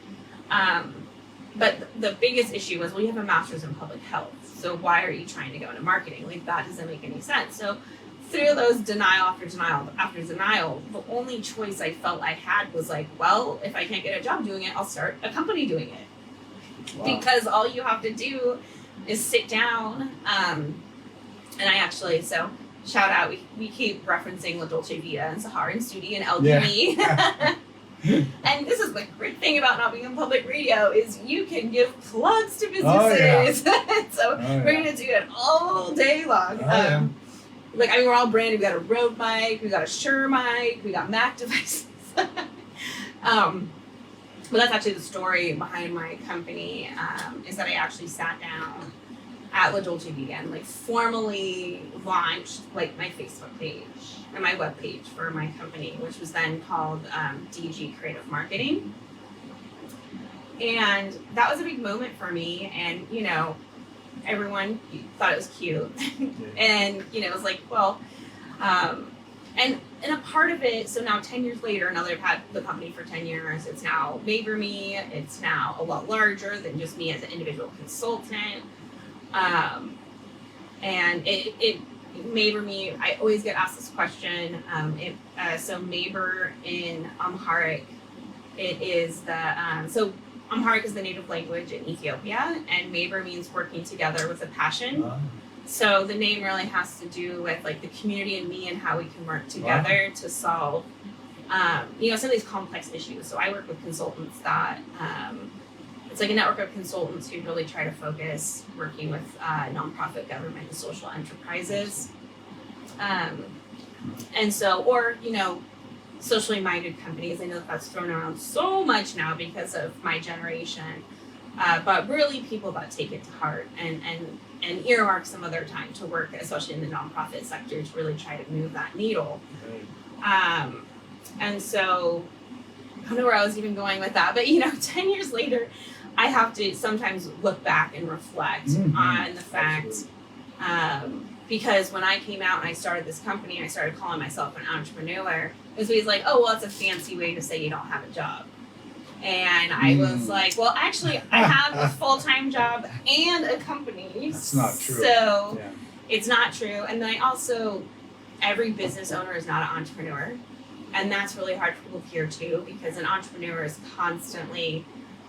But the biggest issue was, well, you have a master's in public health, so why are you trying to go into marketing? Like, that doesn't make any sense. So through those denial after denial after denial, the only choice I felt I had was like, well, if I can't get a job doing it, I'll start a company doing it. Wow. Because all you have to do is sit down. And I actually, shout out, we keep referencing La Dolce Vita and Sahara and Studi and LDB. Yeah. And this is the great thing about not being on public radio is you can give plugs to businesses. Oh, yeah. So we're gonna do it all day long. Yeah. Like, I mean, we're all branded. We got a Rode mic, we got a Shure mic, we got Mac devices. But that's actually the story behind my company, is that I actually sat down at La Dolce Vegan, like formally launched like my Facebook page and my web page for my company, which was then called DG Creative Marketing. And that was a big moment for me. And, you know, everyone thought it was cute. And, you know, it was like, well, and a part of it, so now 10 years later, now that I've had the company for 10 years, it's now Mabor Me. It's now a lot larger than just me as an individual consultant. And it Mabor Me, I always get asked this question. So Mabor in Amharic, it is the, so Amharic is the native language in Ethiopia, and Mabor means working together with a passion. So the name really has to do with like the community and me and how we can work together to solve, you know, some of these complex issues. So I work with consultants that, it's like a network of consultants who really try to focus working with nonprofit, government, and social enterprises. And so, or, you know, socially minded companies. I know that that's thrown around so much now because of my generation, but really people that take it to heart and earmark some of their time to work, especially in the nonprofit sector, to really try to move that needle. And so, I don't know where I was even going with that, but you know, 10 years later, I have to sometimes look back and reflect on the fact, because when I came out and I started this company, I started calling myself an entrepreneur. It was always like, oh, well, it's a fancy way to say you don't have a job. And I was like, well, actually, I have a full-time job and a company. That's not true. So it's not true. And then I also, every business owner is not an entrepreneur. And that's really hard for people to hear too, because an entrepreneur is constantly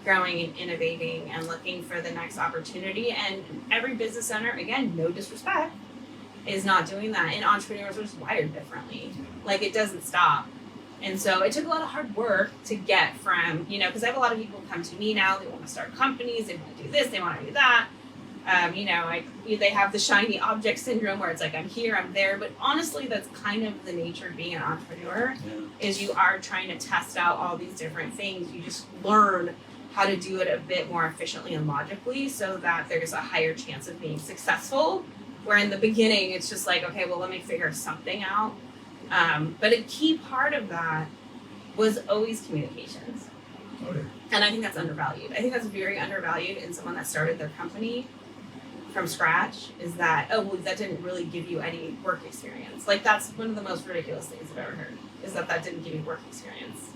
growing and innovating and looking for the next opportunity. And every business owner, again, no disrespect, is not doing that. And entrepreneurs are just wired differently. Like, it doesn't stop. And so it took a lot of hard work to get from, you know, because I have a lot of people come to me now, they want to start companies, they want to do this, they want to do that. You know, they have the shiny object syndrome where it's like, I'm here, I'm there. But honestly, that's kind of the nature of being an entrepreneur, is you are trying to test out all these different things. You just learn how to do it a bit more efficiently and logically so that there's a higher chance of being successful. Where in the beginning, it's just like, okay, well, let me figure something out. But a key part of that was always communications. And I think that's undervalued. I think that's very undervalued in someone that started their company from scratch, is that, oh, well, that didn't really give you any work experience. Like, that's one of the most ridiculous things I've ever heard, is that didn't give you work experience.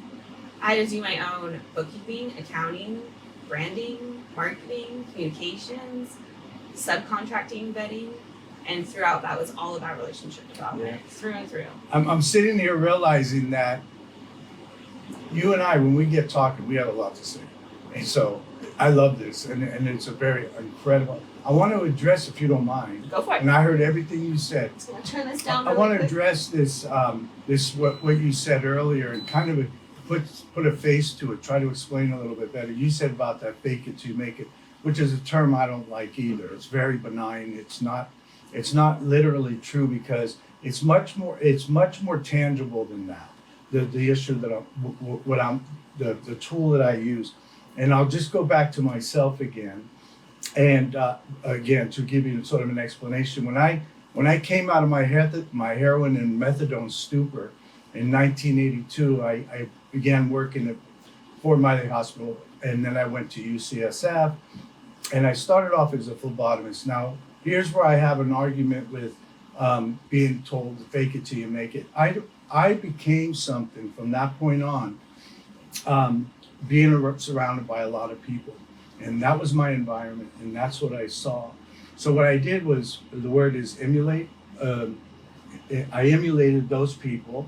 I had to do my own bookkeeping, accounting, branding, marketing, communications, subcontracting, vetting. And throughout, that was all about relationship development, through and through. I'm sitting here realizing that you and I, when we get talking, we have a lot to say. And so I love this, and it's a very incredible. I want to address, if you don't mind. Go for it. And I heard everything you said. So I'll turn this down. I want to address this, what you said earlier, and kind of put a face to it. Try to explain a little bit better. You said about that fake it till you make it, which is a term I don't like either. It's very benign. It's not literally true, because it's much more tangible than that. The issue that the tool that I use, and I'll just go back to myself again, and again to give you sort of an explanation. When I came out of my heroin and methadone stupor in 1982, I began working at Fort Miley Hospital, and then I went to UCSF, and I started off as a phlebotomist. Now, here's where I have an argument with being told to fake it till you make it. I became something from that point on, being surrounded by a lot of people. And that was my environment, and that's what I saw. So what I did was, the word is emulate. I emulated those people.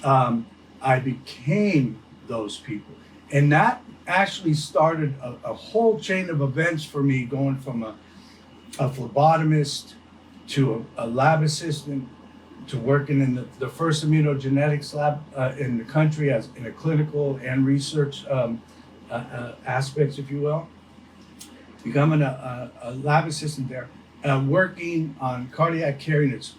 I became those people. And that actually started a whole chain of events for me, going from a phlebotomist to a lab assistant to working in the first immunogenetics lab in the country as in a clinical and research aspects, if you will. Becoming a lab assistant there, working on cardiac care units,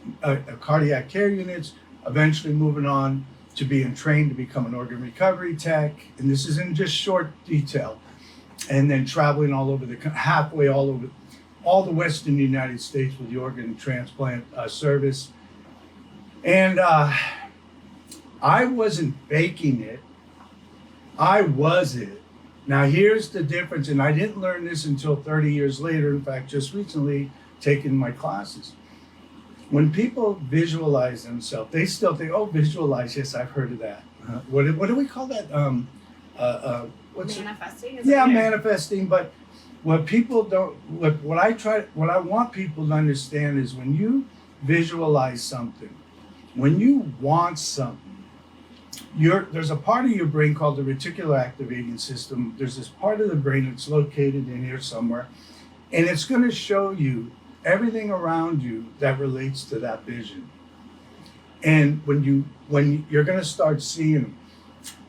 eventually moving on to being trained to become an organ recovery tech. And this is in just short detail. And then traveling all over halfway all over all the Western United States with the organ transplant service. And I wasn't faking it. I was it. Now here's the difference, and I didn't learn this until 30 years later. In fact, just recently taking my classes. When people visualize themselves, they still think, "Oh, visualize." Yes, I've heard of that. What do we call that? What's manifesting? Yeah, manifesting. But what people don't, what I want people to understand is when you visualize something, when you want something, there's a part of your brain called the reticular activating system. There's this part of the brain that's located in here somewhere, and it's going to show you everything around you that relates to that vision. And when you're going to start seeing,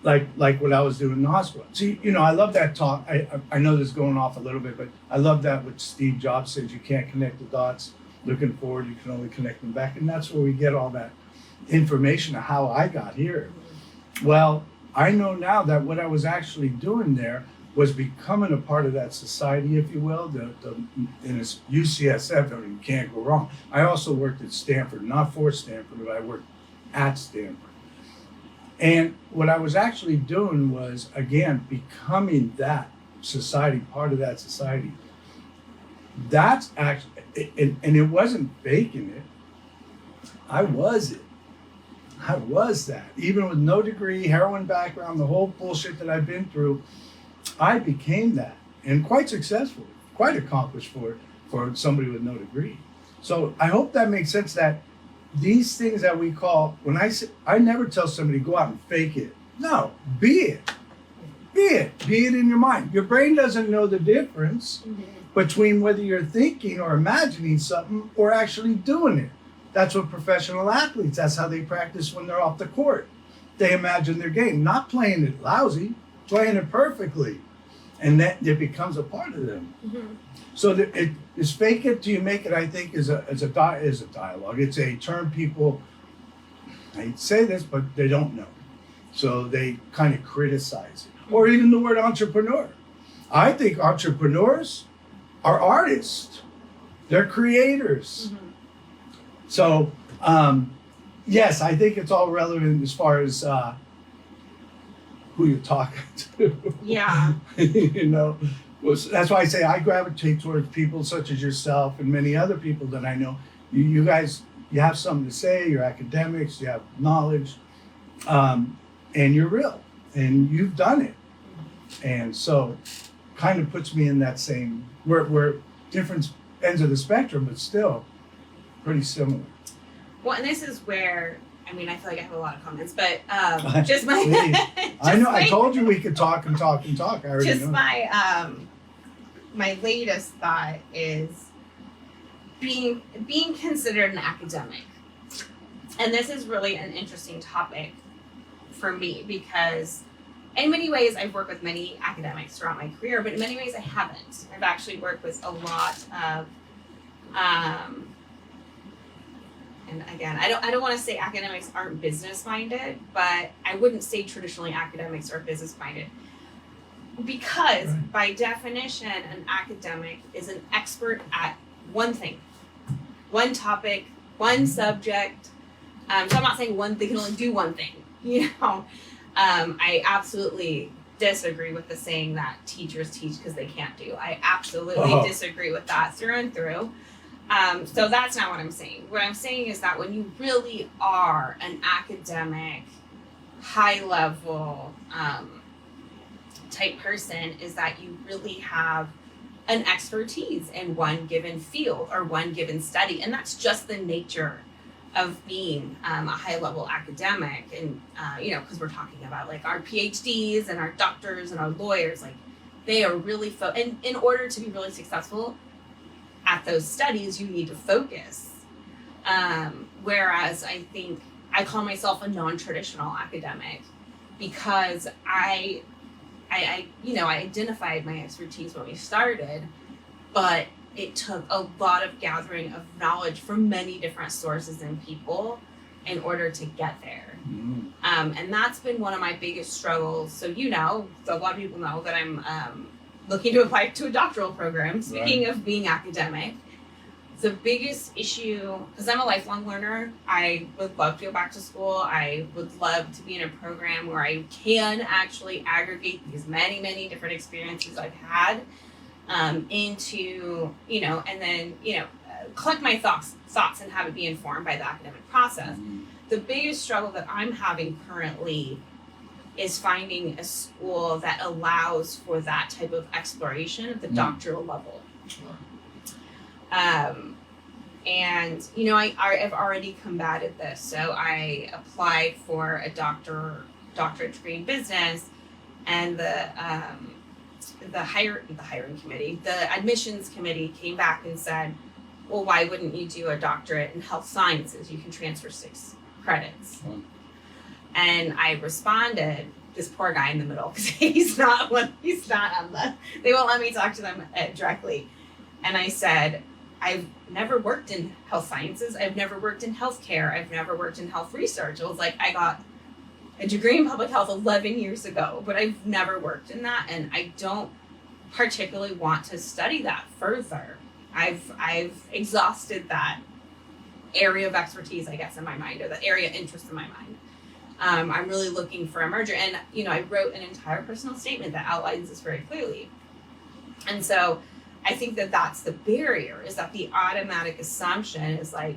like what I was doing in the hospital. See, I love that talk. I know this is going off a little bit, but I love that what Steve Jobs says, you can't connect the dots looking forward, you can only connect them back. And that's where we get all that information of how I got here. Well, I know now that what I was actually doing there was becoming a part of that society, if you will, in this UCSF, you can't go wrong. I also worked at Stanford, not for Stanford, but I worked at Stanford. And what I was actually doing was, again, becoming that society, part of that society. That's actually, and it wasn't faking it. I was it. I was that. Even with no degree, heroin background, the whole bullshit that I've been through, I became that, and quite successful, quite accomplished for somebody with no degree. So I hope that makes sense, that these things that we call, when I never tell somebody go out and fake it. No, be it. Be it in your mind. Your brain doesn't know the difference between whether you're thinking or imagining something or actually doing it. That's what professional athletes, that's how they practice when they're off the court. They imagine their game, not playing it lousy, playing it perfectly. And that it becomes a part of them. Mm-hmm. So it is fake it till you make it, I think, is a dialogue. It's a term people, I hate to say this, but they don't know. So they kind of criticize it. Or even the word entrepreneur. I think entrepreneurs are artists. They're creators. Mm-hmm. So, yes, I think it's all relevant as far as who you're talking to. Yeah. Well, that's why I say I gravitate towards people such as yourself and many other people that I know. You guys, you have something to say, you're academics, you have knowledge, and you're real, and you've done it. And so kind of puts me in that same, we're different ends of the spectrum, but still pretty similar. Well, and this is where, I mean, I feel like I have a lot of comments, but just my... I know, I told you we could talk and talk and talk. I already know. Just my latest thought is being considered an academic. And this is really an interesting topic for me because in many ways I've worked with many academics throughout my career, but in many ways I haven't. I've actually worked with a lot of and again, I don't want to say academics aren't business minded, but I wouldn't say traditionally academics are business minded. Because by definition, an academic is an expert at one thing, one topic, one subject. So I'm not saying they can only do one thing. I absolutely disagree with the saying that teachers teach because they can't do. I absolutely disagree with that through and through. So that's not what I'm saying. What I'm saying is that when you really are an academic, high level type person, is that you really have an expertise in one given field or one given study. And that's just the nature of being a high level academic. And, because we're talking about like our PhDs and our doctors and our lawyers, like they are really, and in order to be really successful at those studies, you need to focus. Whereas I think I call myself a non-traditional academic because I identified my expertise when we started, but it took a lot of gathering of knowledge from many different sources and people in order to get there. Mm-hmm. And that's been one of my biggest struggles. So a lot of people know that I'm looking to apply to a doctoral program. Speaking of being academic, the biggest issue, because I'm a lifelong learner, I would love to go back to school. I would love to be in a program where I can actually aggregate these many, many different experiences I've had into, and then, collect my thoughts and have it be informed by the academic process. Mm-hmm. The biggest struggle that I'm having currently is finding a school that allows for that type of exploration at the doctoral level. I've already combated this. So I applied for a doctorate degree in business, and the hiring committee, the admissions committee came back and said, well, why wouldn't you do a doctorate in health sciences? You can transfer 6 credits. And I responded, this poor guy in the middle, because he's not on they won't let me talk to them directly. And I said, I've never worked in health sciences. I've never worked in healthcare. I've never worked in health research. I was like, I got a degree in public health 11 years ago, but I've never worked in that. And I don't particularly want to study that further. I've exhausted that area of expertise, I guess, in my mind, or the area of interest in my mind. I'm really looking for a merger. And, I wrote an entire personal statement that outlines this very clearly. And so I think that that's the barrier, is that the automatic assumption is like,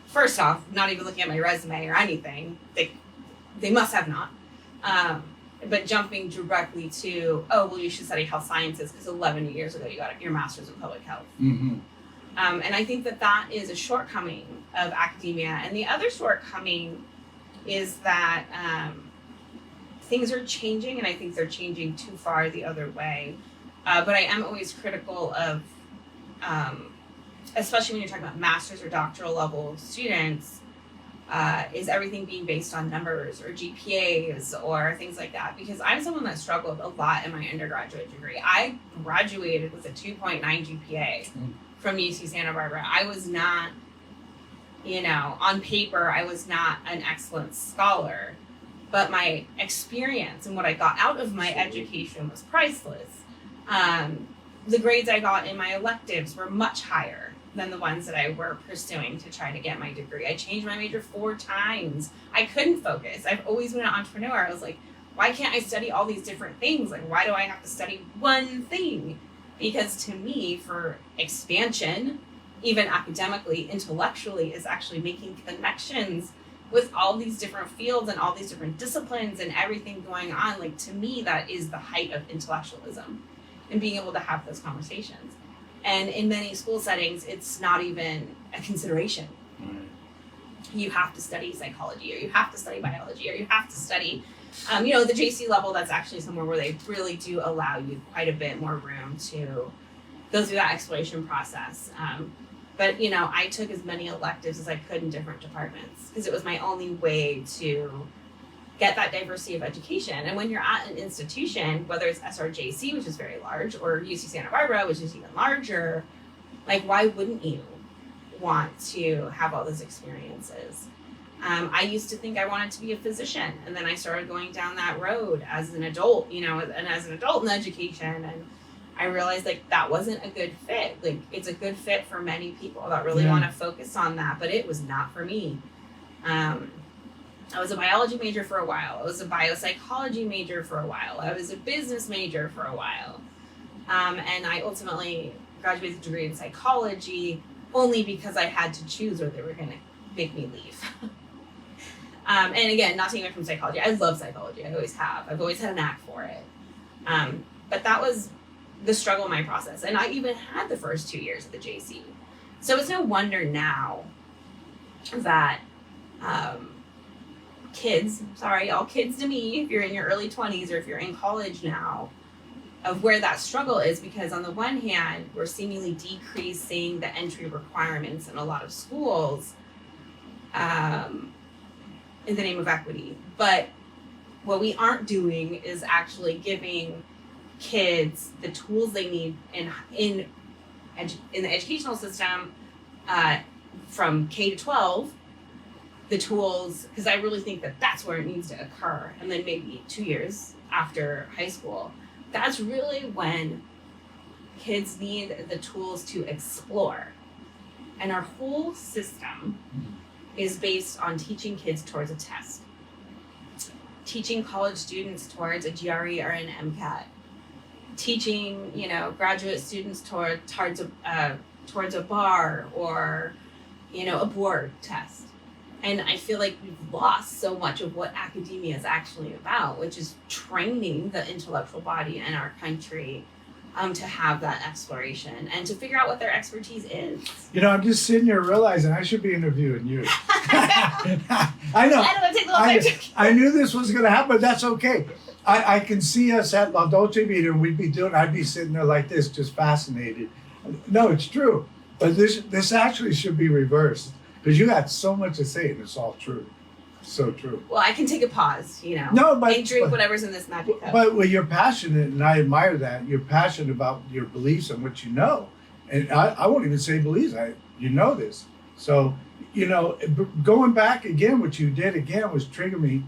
first off, not even looking at my resume or anything, they must have not. But jumping directly to, oh, well, you should study health sciences because 11 years ago you got your master's in public health. Mm-hmm. And I think that is a shortcoming of academia. And the other shortcoming is that things are changing, and I think they're changing too far the other way. But I am always critical of, especially when you're talking about master's or doctoral level students, is everything being based on numbers or GPAs or things like that? Because I'm someone that struggled a lot in my undergraduate degree. I graduated with a 2.9 GPA from UC Santa Barbara. I was not, on paper, I was not an excellent scholar, but my experience and what I got out of my education was priceless. The grades I got in my electives were much higher than the ones that I were pursuing to try to get my degree. I changed my major 4 times. I couldn't focus. I've always been an entrepreneur. I was like, why can't I study all these different things? Like, why do I have to study one thing? Because to me, for expansion, even academically, intellectually, is actually making connections with all these different fields and all these different disciplines and everything going on. Like, to me, that is the height of intellectualism, and being able to have those conversations. And in many school settings, it's not even a consideration. You have to study psychology, or you have to study biology, or you have to study, the JC level, that's actually somewhere where they really do allow you quite a bit more room to go through that exploration process. But I took as many electives as I could in different departments because it was my only way to get that diversity of education. And when you're at an institution, whether it's SRJC, which is very large, or UC Santa Barbara, which is even larger, like, why wouldn't you want to have all those experiences? I used to think I wanted to be a physician, and then I started going down that road as an adult, and as an adult in education, and I realized, like, that wasn't a good fit. Like, it's a good fit for many people that really want to focus on that, but it was not for me. I was a biology major for a while. I was a biopsychology major for a while. I was a business major for a while. And I ultimately graduated with a degree in psychology only because I had to choose or they were going to make me leave. And again, not taking it from psychology. I love psychology. I always have. I've always had a knack for it. But that was the struggle in my process. And I even had the first 2 years of the JC. So it's no wonder now that kids to me, if you're in your early 20s or if you're in college now, of where that struggle is, because on the one hand, we're seemingly decreasing the entry requirements in a lot of schools, in the name of equity. But what we aren't doing is actually giving kids the tools they need in the educational system, from K to 12, the tools, because I really think that that's where it needs to occur. And then maybe 2 years after high school, that's really when kids need the tools to explore. And our whole system is based on teaching kids towards a test, teaching college students towards a GRE or an MCAT, teaching, graduate students towards a bar or, a board test. And I feel like we've lost so much of what academia is actually about, which is training the intellectual body in our country to have that exploration and to figure out what their expertise is. I'm just sitting here realizing I should be interviewing you. I know. I don't want to take the whole picture. I knew this was going to happen, but that's okay. I can see us at La Dolce Vita, and I'd be sitting there like this, just fascinated. No, it's true. But this actually should be reversed, because you got so much to say, and it's all true. So true. Well, I can take a pause, No, but and drink whatever's in this magic cup. But you're passionate, and I admire that. You're passionate about your beliefs and what you know. And I won't even say beliefs. You know this. So, going back again, what you did again was trigger me.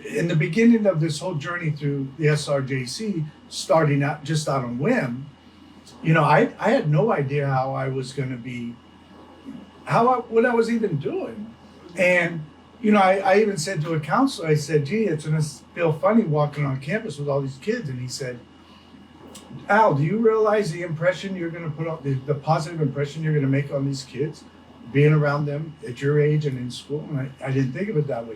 In the beginning of this whole journey through the SRJC, starting out just out on whim, I had no idea how I was going to be, what I was even doing. And, I even said to a counselor, I said, gee, it's going to feel funny walking on campus with all these kids. And he said, Al, do you realize the impression you're going to put on, the positive impression you're going to make on these kids, being around them at your age and in school? And I didn't think of it that way.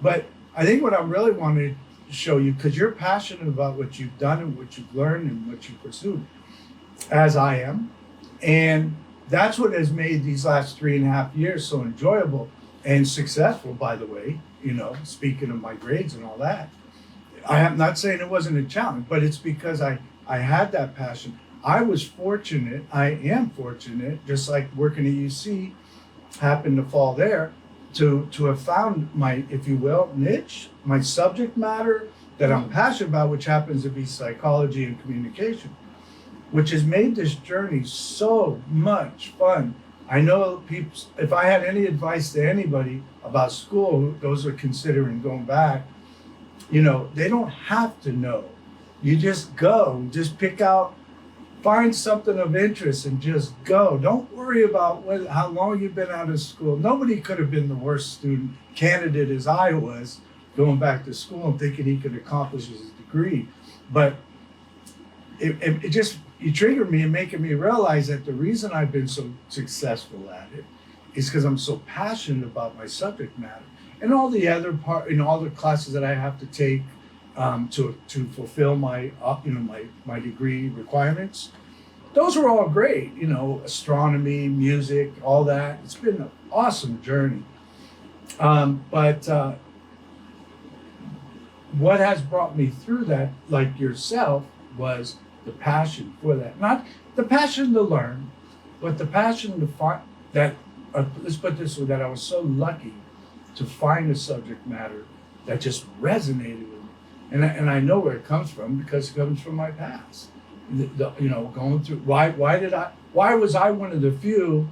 But I think what I really wanted to show you, because you're passionate about what you've done and what you've learned and what you pursued, as I am. And that's what has made these last 3.5 years so enjoyable and successful, by the way, speaking of my grades and all that. I am not saying it wasn't a challenge, but it's because I had that passion. I was fortunate, I am fortunate, just like working at UC, happened to fall there, to have found my, if you will, niche, my subject matter that I'm passionate about, which happens to be psychology and communication, which has made this journey so much fun. I know people, if I had any advice to anybody about school, those are considering going back, they don't have to know. You just go, just pick out, find something of interest and just go. Don't worry about how long you've been out of school. Nobody could have been the worst student candidate as I was going back to school and thinking he could accomplish his degree. But it just, you triggered me and making me realize that the reason I've been so successful at it is because I'm so passionate about my subject matter. And all the other all the classes that I have to take to fulfill my my degree requirements, those are all great. Astronomy, music, all that. It's been an awesome journey. But what has brought me through that, like yourself, was the passion for that. Not the passion to learn, but the passion to find that. Let's put it this way: that I was so lucky to find a subject matter that just resonated with me, and I know where it comes from, because it comes from my past. Going through why was I one of the few,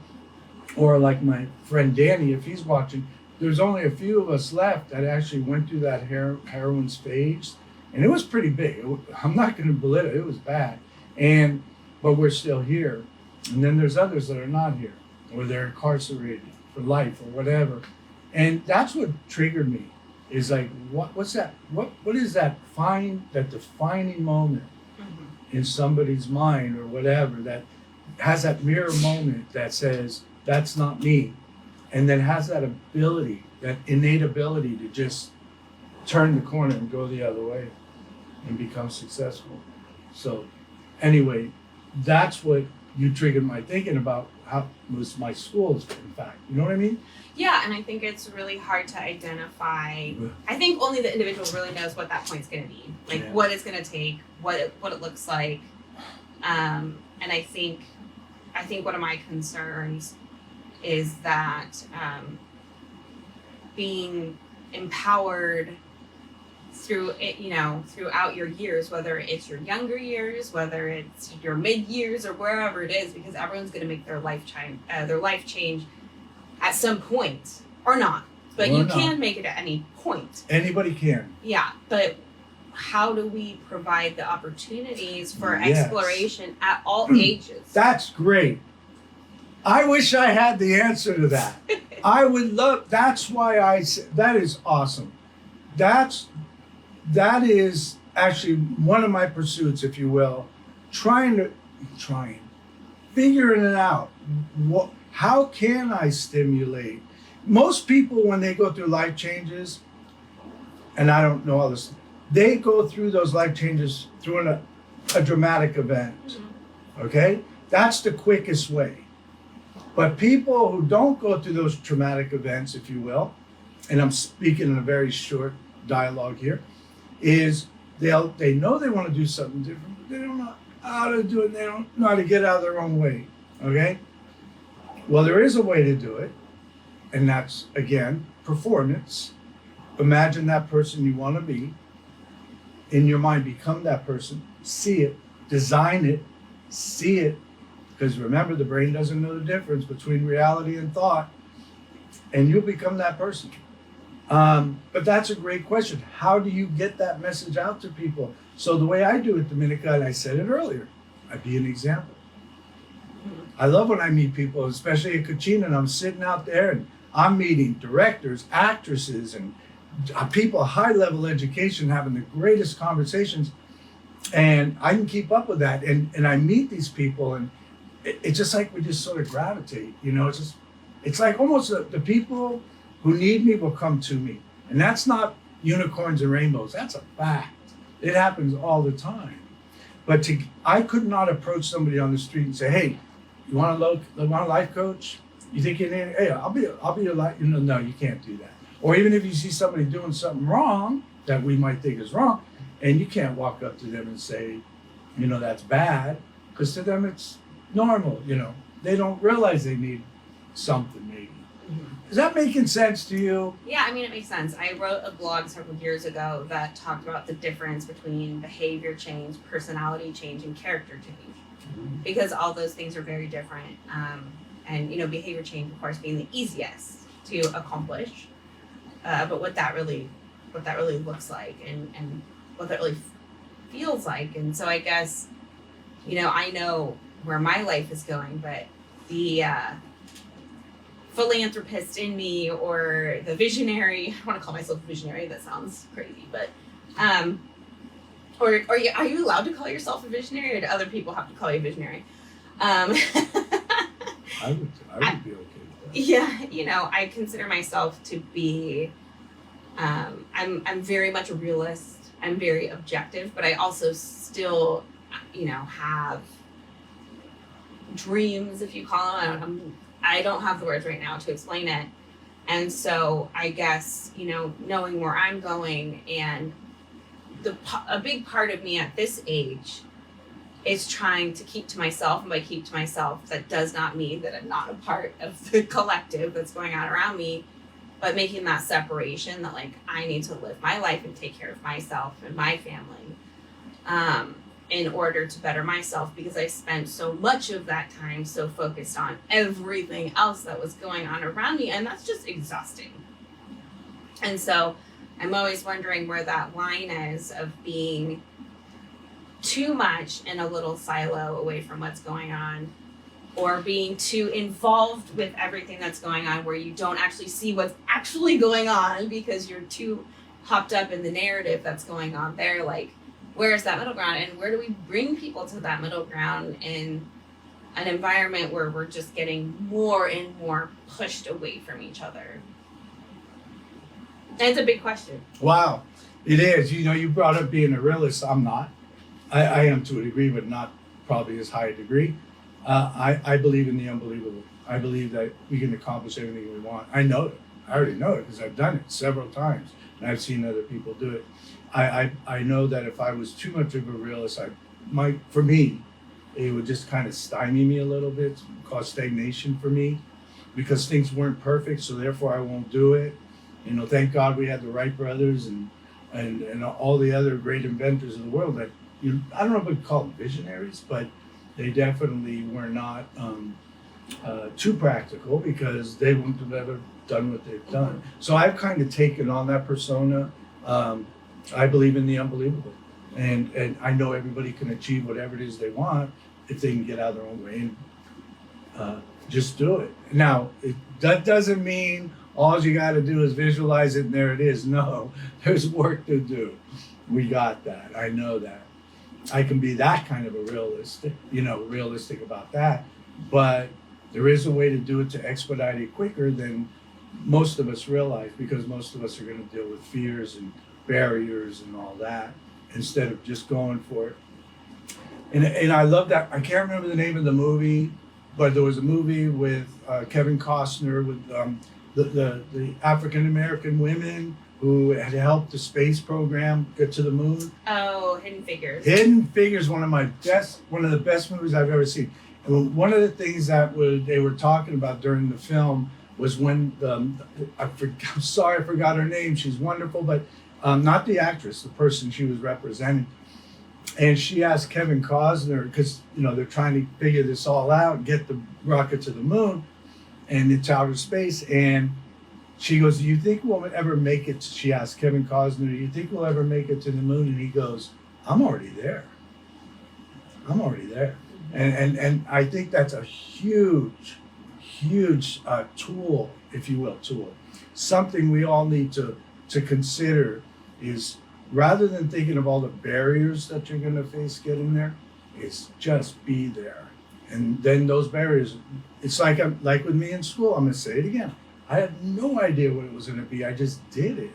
or like my friend Danny, if he's watching, there's only a few of us left that actually went through that heroin stage, and it was pretty big. I'm not going to belittle it; it was bad, but we're still here. And then there's others that are not here, or they're incarcerated for life or whatever. And that's what triggered me, is like, what's that? What is that defining moment in somebody's mind or whatever, that has that mirror moment that says, that's not me, and then has that ability, that innate ability to just turn the corner and go the other way and become successful. So anyway, that's what you triggered my thinking about how was my schools, in fact. You know what I mean? Yeah, and I think it's really hard to identify. I think only the individual really knows what that point's going to be, like what it's going to take, what it looks like. And I think one of my concerns is that being empowered through it, throughout your years, whether it's your younger years, whether it's your mid years, or wherever it is, because everyone's going to make their life change at some point, or not. But you can make it at any point. Anybody can. Yeah, but how do we provide the opportunities for exploration at all ages? That's great. I wish I had the answer to that. I would love, that's why I said, that is awesome. That is actually one of my pursuits, if you will, figuring it out. How can I stimulate? Most people, when they go through life changes, and I don't know all this, they go through those life changes through a dramatic event. Okay? That's the quickest way. But people who don't go through those traumatic events, if you will, and I'm speaking in a very short dialogue here, is they know they want to do something different, but they don't know how to do it. They don't know how to get out of their own way. Okay? Well, there is a way to do it, and that's, again, performance. Imagine that person you want to be. In your mind, become that person. See it. Design it. See it. Because remember, the brain doesn't know the difference between reality and thought. And you'll become that person. But that's a great question. How do you get that message out to people? So the way I do it, Domenica, and I said it earlier, I be an example. I love when I meet people, especially at Kachina, and I'm sitting out there and I'm meeting directors, actresses, and people, high-level education, having the greatest conversations. And I can keep up with that. And I meet these people, and it's just like we just sort of gravitate. It's like almost the people who need me will come to me. And that's not unicorns and rainbows. That's a fact. It happens all the time. But I could not approach somebody on the street and say, hey, you want a life coach? You think you need? Hey, I'll be your life. No, you can't do that. Or even if you see somebody doing something wrong that we might think is wrong, and you can't walk up to them and say, that's bad, because to them it's normal. They don't realize they need something maybe. Is that making sense to you? Yeah, I mean, it makes sense. I wrote a blog several years ago that talked about the difference between behavior change, personality change, and character change. Because all those things are very different. And behavior change, of course, being the easiest to accomplish. But what that really looks like and what that really feels like. And so I guess, I know where my life is going, but the philanthropist in me, or the visionary, I want to call myself a visionary, that sounds crazy, but or are you allowed to call yourself a visionary, or do other people have to call you a visionary? I would be okay with that. Yeah, I consider myself to be I'm very much a realist. I'm very objective, but I also still have dreams, if you call them. I don't have the words right now to explain it. And so I guess, knowing where I'm going, and a big part of me at this age is trying to keep to myself. And by keep to myself, that does not mean that I'm not a part of the collective that's going on around me, but making that separation that I need to live my life and take care of myself and my family in order to better myself, because I spent so much of that time so focused on everything else that was going on around me, and that's just exhausting. And so I'm always wondering where that line is of being too much in a little silo away from what's going on, or being too involved with everything that's going on where you don't actually see what's actually going on because you're too hopped up in the narrative that's going on there. Where's that middle ground, and where do we bring people to that middle ground in an environment where we're just getting more and more pushed away from each other? And it's a big question. Wow, it is. You brought up being a realist. I'm not. I am to a degree, but not probably as high a degree. I believe in the unbelievable. I believe that we can accomplish anything we want. I know it. I already know it because I've done it several times, and I've seen other people do it. I know that if I was too much of a realist, for me, it would just kind of stymie me a little bit, cause stagnation for me, because things weren't perfect, so therefore I won't do it. You know, thank God we had the Wright brothers and all the other great inventors of the world that, I don't know if we call them visionaries, but they definitely were not too practical, because they wouldn't have ever done what they've done. So I've kind of taken on that persona. I believe in the unbelievable, and I know everybody can achieve whatever it is they want if they can get out of their own way and just do it. Now, that doesn't mean all you got to do is visualize it and there it is. No, there's work to do. We got that. I know that. I can be that kind of a realistic about that, but there is a way to do it to expedite it quicker than most of us realize, because most of us are going to deal with fears and barriers and all that instead of just going for it. And I love that. I can't remember the name of the movie, but there was a movie with Kevin Costner with the African American women who had helped the space program get to the moon. Oh, Hidden Figures. Hidden Figures, one of the best movies I've ever seen. And one of the things that they were talking about during the film was when I'm sorry I forgot her name. She's wonderful, but not the actress, the person she was representing. And she asked Kevin Costner, because they're trying to figure this all out and get the rocket to the moon, and it's outer space. And she goes, "Do you think we'll ever make it?" She asked Kevin Costner, "Do you think we'll ever make it to the moon?" And he goes, "I'm already there. I'm already there." And I think that's a huge tool, if you will, something we all need to consider is, rather than thinking of all the barriers that you're going to face getting there, is just be there. And then those barriers, it's like with me in school, I'm going to say it again. I had no idea what it was going to be. I just did it.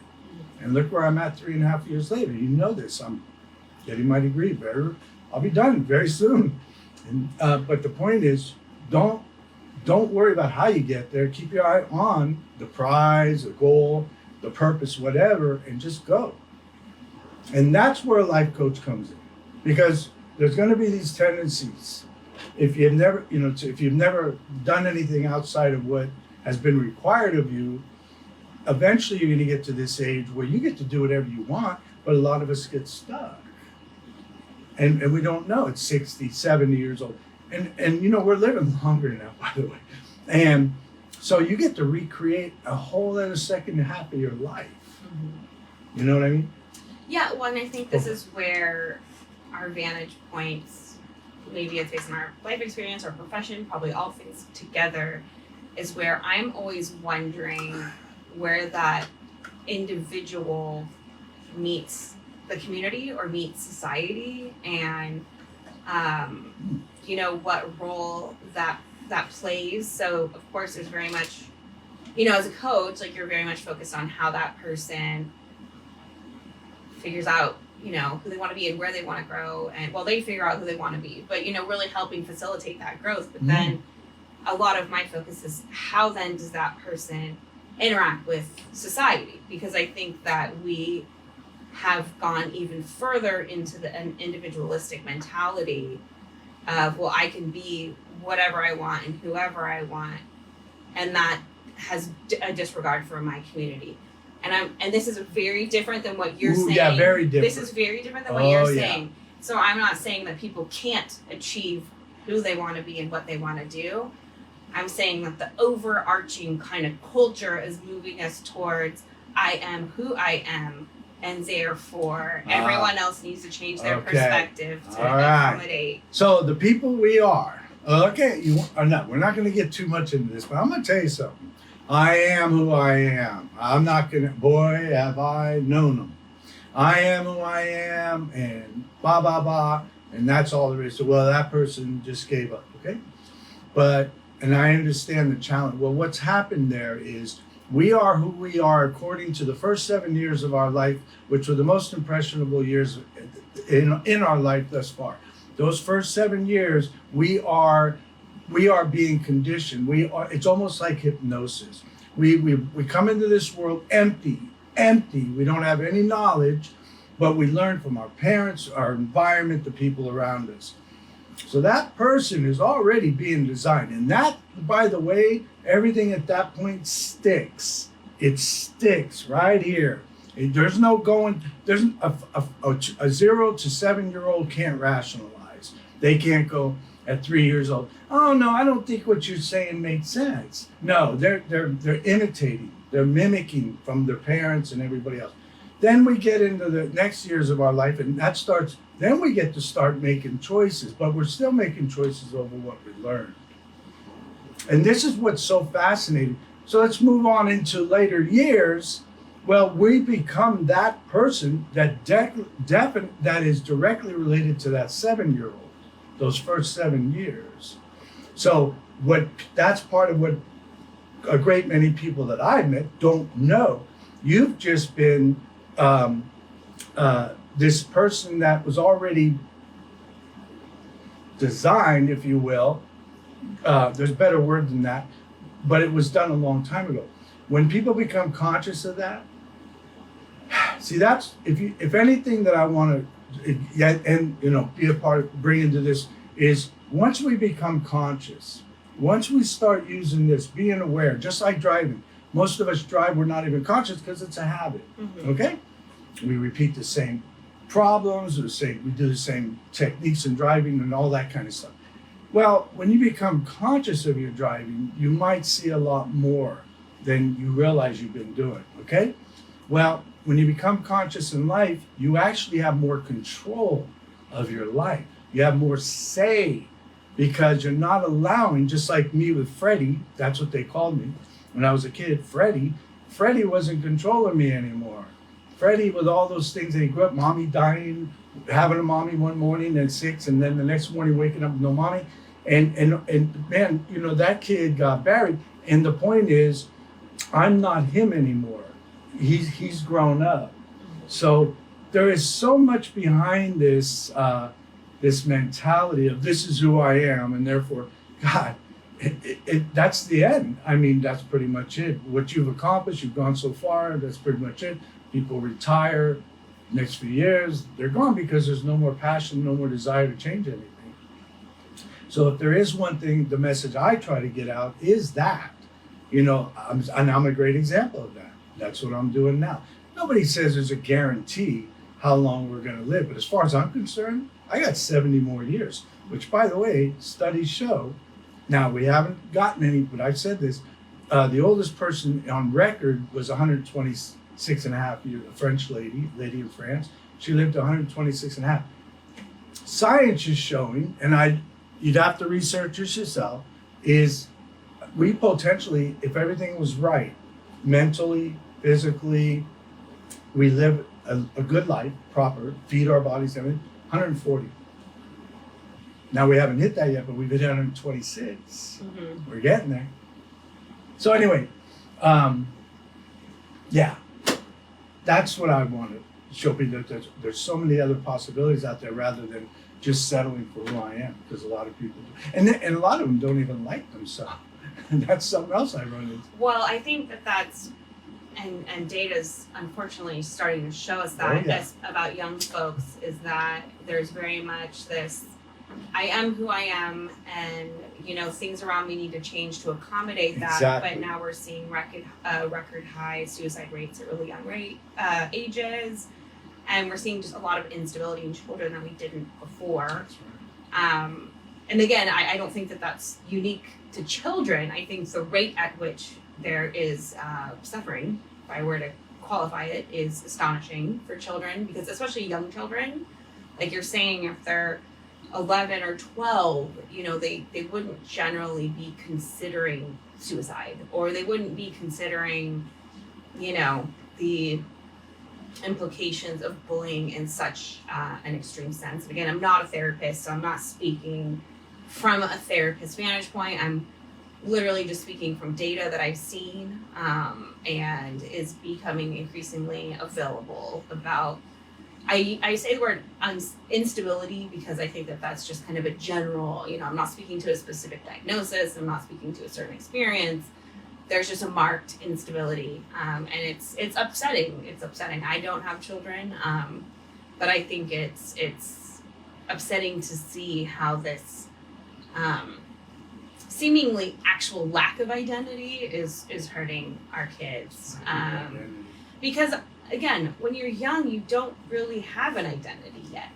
And look where I'm at 3.5 years later. You know this. I'm getting my degree. I'll be done very soon. And, but the point is, don't worry about how you get there. Keep your eye on the prize, the goal, the purpose, whatever, and just go. And that's where a life coach comes in, because there's going to be these tendencies. If you've never done anything outside of what has been required of you, eventually you're going to get to this age where you get to do whatever you want, but a lot of us get stuck. And we don't know. It's 60, 70 years old. And we're living longer now, by the way. And so you get to recreate a whole other second and a half of your life. Mm-hmm. You know what I mean? Yeah, well, and I think this is where our vantage points, maybe it's based on our life experience or profession, probably all things together, is where I'm always wondering where that individual meets the community or meets society, and what role that plays. So of course there's very much, as a coach, like, you're very much focused on how that person figures out, who they want to be and where they want to grow, and they figure out who they want to be, but really helping facilitate that growth. But then a lot of my focus is, how then does that person interact with society? Because I think that we have gone even further into an individualistic mentality of, I can be whatever I want and whoever I want, and that has a disregard for my community. And this is very different than what you're saying. Yeah, very different. This is very different than what you're saying. So I'm not saying that people can't achieve who they want to be and what they want to do. I'm saying that the overarching kind of culture is moving us towards, I am who I am, and therefore everyone else needs to change their perspective to accommodate. So the people we are, we're not going to get too much into this, but I'm going to tell you something. I am who I am. I'm not going to, boy, have I known them. I am who I am, and blah, blah, blah, and that's all there is. So, that person just gave up, okay? And I understand the challenge. Well, what's happened there is, we are who we are according to the first 7 years of our life, which were the most impressionable years in our life thus far. Those first 7 years, we are being conditioned. It's almost like hypnosis. We come into this world empty. We don't have any knowledge, but we learn from our parents, our environment, the people around us. So that person is already being designed. And that, by the way, everything at that point sticks. It sticks right here. There's no going. There's a 0 to 7-year-old can't rationalize. They can't go at 3 years old. Oh no, I don't think what you're saying makes sense. No, they're imitating. They're mimicking from their parents and everybody else. Then we get into the next years of our life, and that starts. Then we get to start making choices, but we're still making choices over what we learned. And this is what's so fascinating. So let's move on into later years. Well, we become that person that that is directly related to that 7-year-old, those first 7 years. So that's part of what a great many people that I've met don't know. You've just been this person that was already designed, if you will. There's a better word than that, but it was done a long time ago. When people become conscious of that, see, that's if anything that I want to, and be a part of, bring into this is once we become conscious, once we start using this, being aware, just like driving. Most of us drive, we're not even conscious because it's a habit. Mm-hmm. Okay, we repeat the same problems, we do the same techniques in driving and all that kind of stuff. Well, when you become conscious of your driving, you might see a lot more than you realize you've been doing. Okay, well, when you become conscious in life, you actually have more control of your life. You have more say because you're not allowing, just like me with Freddie, that's what they called me when I was a kid, Freddie wasn't controlling me anymore. Freddie, with all those things that he grew up, mommy dying, having a mommy one morning at 6, and then the next morning waking up with no mommy. And man, that kid got buried. And the point is, I'm not him anymore. He's grown up. So there is so much behind this this mentality of this is who I am, and therefore, God, that's the end. I mean, that's pretty much it. What you've accomplished, you've gone so far, that's pretty much it. People retire, next few years, they're gone because there's no more passion, no more desire to change anything. So if there is one thing, the message I try to get out is that, I'm a great example of that. That's what I'm doing now. Nobody says there's a guarantee how long we're going to live, but as far as I'm concerned, I got 70 more years, which, by the way, studies show. Now, we haven't gotten any, but I've said this. The oldest person on record was 126 and a half years, a French lady in France. She lived 126 and a half. Science is showing, and you'd have to research this yourself, is we potentially, if everything was right, mentally, physically, we live a good life, proper, feed our bodies, everything, 140. Now we haven't hit that yet, but we've hit 126. Mm-hmm. We're getting there. So anyway, that's what I want to show people, that there's so many other possibilities out there rather than just settling for who I am, because a lot of people do. And a lot of them don't even like themselves. And that's something else I run into. Well, I think that's, and data's unfortunately starting to show us that about young folks, is that there's very much this, I am who I am, and things around me need to change to accommodate that. Exactly. But now we're seeing record high suicide rates at really young ages, and we're seeing just a lot of instability in children that we didn't before. That's right. And again, I don't think that that's unique to children. I think the rate at which there is suffering, if I were to qualify it, is astonishing for children, because especially young children, like you're saying, if they're 11 or 12, they wouldn't generally be considering suicide, or they wouldn't be considering, the implications of bullying in such an extreme sense. And again, I'm not a therapist, so I'm not speaking from a therapist vantage point. I'm literally just speaking from data that I've seen and is becoming increasingly available about. I say the word instability because I think that that's just kind of a general, I'm not speaking to a specific diagnosis, I'm not speaking to a certain experience. There's just a marked instability, and it's upsetting. It's upsetting. I don't have children, but I think it's upsetting to see how this seemingly actual lack of identity is hurting our kids. Because again, when you're young, you don't really have an identity yet.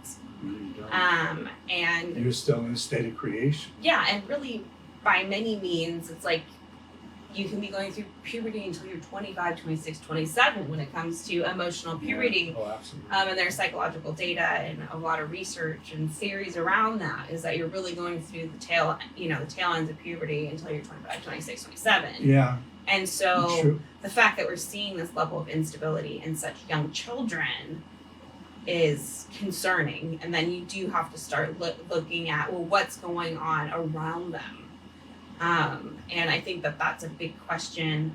And you're still in a state of creation. Yeah, and really by many means, it's like you can be going through puberty until you're 25, 26, 27 when it comes to emotional puberty. Yeah. Oh, absolutely. And there's psychological data and a lot of research and theories around that is that you're really going through the tail ends of puberty until you're 25, 26, 27. Yeah. And so the fact that we're seeing this level of instability in such young children is concerning. And then you do have to start looking at, well, what's going on around them. And I think that that's a big question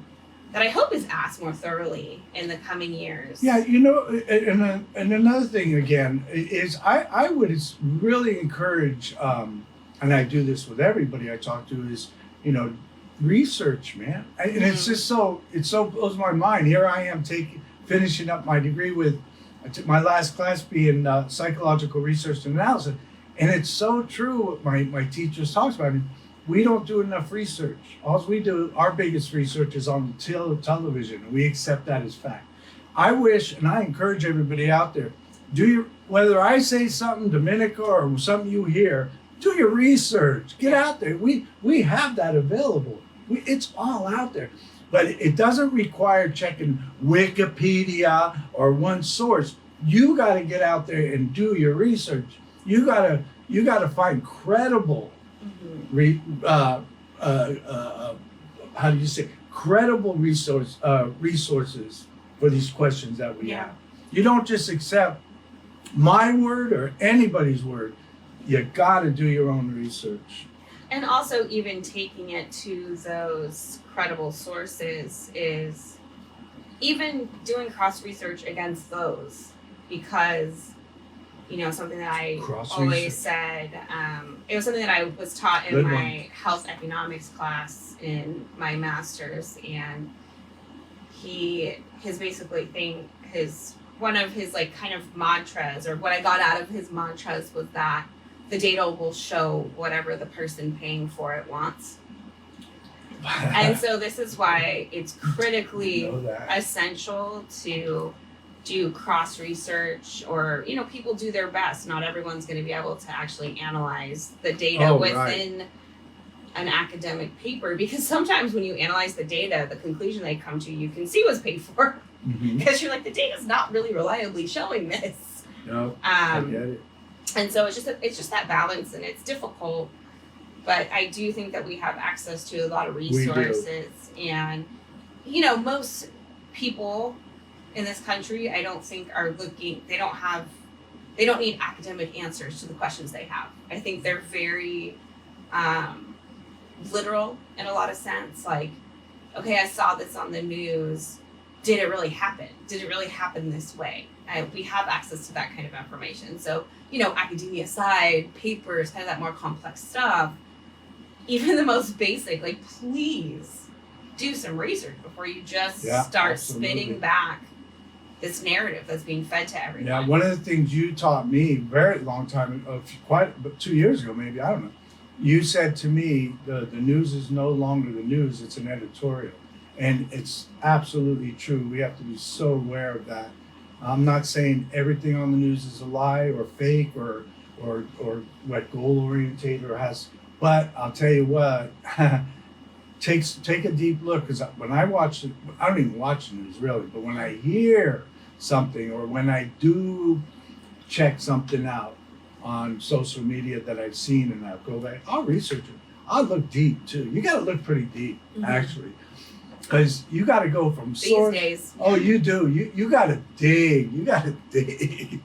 that I hope is asked more thoroughly in the coming years. Yeah, and another thing again is I would really encourage, and I do this with everybody I talk to, is, research, man. And it's just it blows my mind. Here I am finishing up my degree with my last class being psychological research and analysis. And it's so true what my teachers talks about. We don't do enough research. All we do, our biggest research is on television, and we accept that as fact. I wish, and I encourage everybody out there, whether I say something, Domenica, or something you hear, do your research. Get out there. We have that available. It's all out there. But it doesn't require checking Wikipedia or one source. You got to get out there and do your research. You got to find credible credible resources for these questions that we have. You don't just accept my word or anybody's word. You got to do your own research. And also even taking it to those credible sources is even doing cross research against those, because something that I always said, it was something that I was taught in my health economics class in my master's, and one of his like kind of mantras, or what I got out of his mantras, was that the data will show whatever the person paying for it wants. And so this is why it's critically essential to do cross research, or people do their best. Not everyone's going to be able to actually analyze the data within an academic paper, because sometimes when you analyze the data, the conclusion they come to, you can see was paid for, because you're like, the data's not really reliably showing this. No, I get it. And so it's just that balance, and it's difficult. But I do think that we have access to a lot of resources, and most people in this country, I don't think are looking. They don't need academic answers to the questions they have. I think they're very literal in a lot of sense. Like, okay, I saw this on the news. Did it really happen? Did it really happen this way? We have access to that kind of information. So, academia aside, papers, kind of that more complex stuff, even the most basic, like, please do some research before you just start spitting back this narrative that's being fed to everyone. Yeah, one of the things you taught me very long time, but 2 years ago maybe, I don't know. You said to me, the news is no longer the news, it's an editorial. And it's absolutely true. We have to be so aware of that. I'm not saying everything on the news is a lie or fake or what goal oriented or has, but I'll tell you what, take a deep look, because when I watch it, I don't even watch the news really, but when I hear something, or when I do check something out on social media that I've seen, and I'll go back, I'll research it. I'll look deep too. You got to look pretty deep, actually. Because you got to go from source. These days. Oh, you do. You got to dig. You got to dig.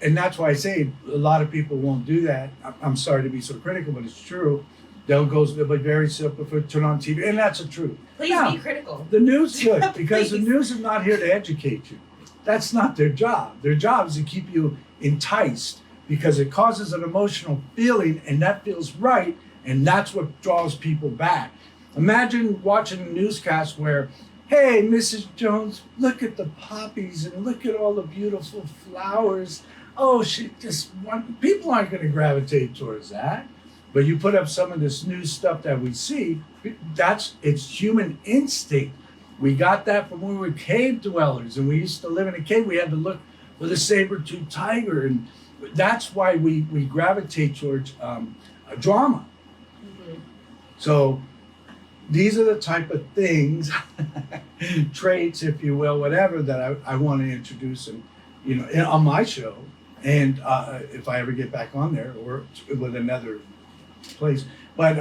And that's why I say a lot of people won't do that. I'm sorry to be so critical, but it's true. They'll go, but very simple, turn on TV, and that's the truth. Please be critical. The news should, because the news is not here to educate you. That's not their job. Their job is to keep you enticed, because it causes an emotional feeling, and that feels right, and that's what draws people back. Imagine watching a newscast where, hey, Mrs. Jones, look at the poppies and look at all the beautiful flowers. Oh, people aren't going to gravitate towards that. But you put up some of this new stuff that we see, it's human instinct. We got that from when we were cave dwellers and we used to live in a cave. We had to look for the saber-toothed tiger, and that's why we gravitate towards drama. Mm-hmm. So these are the type of things, traits, if you will, whatever, that I want to introduce and on my show, and if I ever get back on there or with another place. But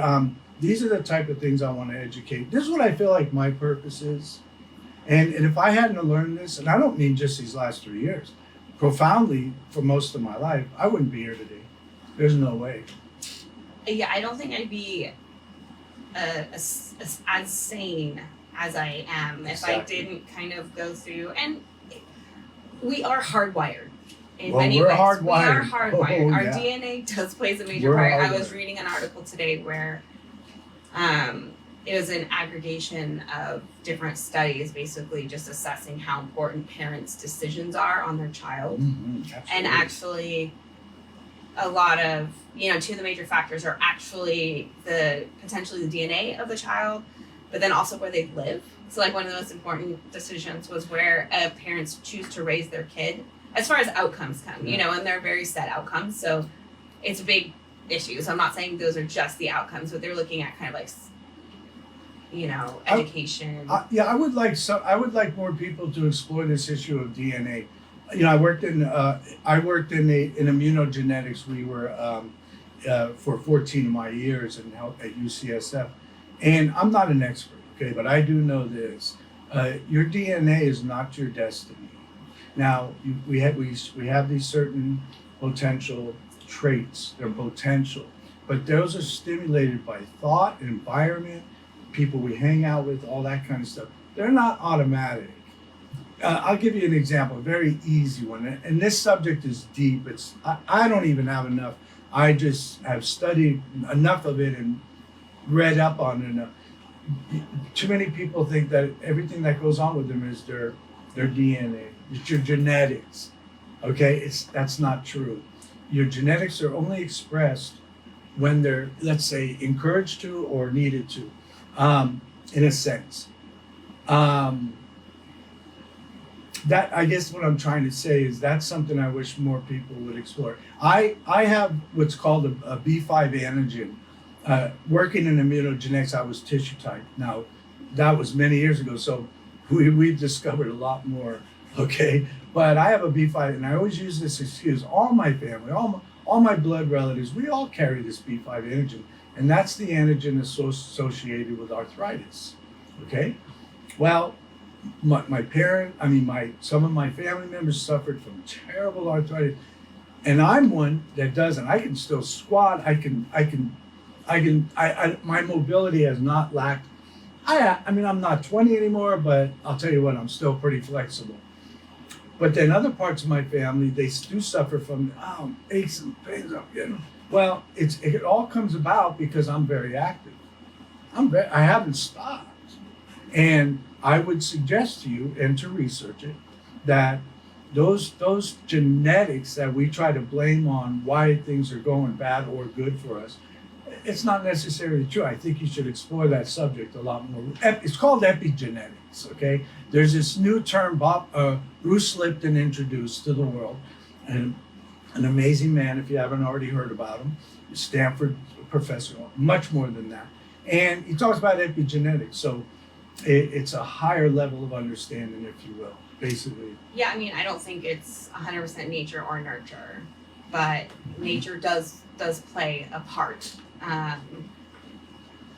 these are the type of things I want to educate. This is what I feel like my purpose is. And if I hadn't learned this, and I don't mean just these last 3 years, profoundly for most of my life, I wouldn't be here today. There's no way. Yeah, I don't think I'd be as sane as I am if I didn't kind of go through. And we are hardwired in many ways. Hardwired. We are hardwired. Oh, Our yeah. DNA does plays a major part. I was reading an article today where it was an aggregation of different studies, basically just assessing how important parents' decisions are on their child. Mm-hmm, and actually, a lot of two of the major factors are actually potentially the DNA of the child, but then also where they live. So like one of the most important decisions was where parents choose to raise their kid, as far as outcomes come, and they're very set outcomes. So it's a big issue. So I'm not saying those are just the outcomes, but they're looking at kind of like, education. I would like more people to explore this issue of DNA. I worked in immunogenetics. We were for 14 of my years at UCSF, and I'm not an expert, okay, but I do know this: your DNA is not your destiny. Now we have these certain potential traits. They're potential, but those are stimulated by thought, environment, people we hang out with, all that kind of stuff. They're not automatic. I'll give you an example, a very easy one. And this subject is deep. I don't even have enough. I just have studied enough of it and read up on it. Too many people think that everything that goes on with them is their DNA. It's your genetics. Okay, that's not true. Your genetics are only expressed when they're, let's say, encouraged to or needed to, in a sense. That, I guess what I'm trying to say is that's something I wish more people would explore. I have what's called a B5 antigen. Working in immunogenetics, I was tissue type. Now, that was many years ago, so we've discovered a lot more, okay? But I have a B5, and I always use this excuse. All my family, all my blood relatives, we all carry this B5 antigen, and that's the antigen associated with arthritis, okay? Well, some of my family members suffered from terrible arthritis, and I'm one that doesn't. I can still squat. My mobility has not lacked. I'm not 20 anymore, but I'll tell you what, I'm still pretty flexible. But then other parts of my family, they do suffer from aches and pains. Well, it all comes about because I'm very active. I haven't stopped, and I would suggest to you, and to research it, that those genetics that we try to blame on why things are going bad or good for us, it's not necessarily true. I think you should explore that subject a lot more. It's called epigenetics, okay? There's this new term Bruce Lipton introduced to the world, and an amazing man, if you haven't already heard about him, a Stanford professor, much more than that. And he talks about epigenetics. So it's a higher level of understanding, if you will, basically. Yeah, I don't think it's 100% nature or nurture, but nature does play a part.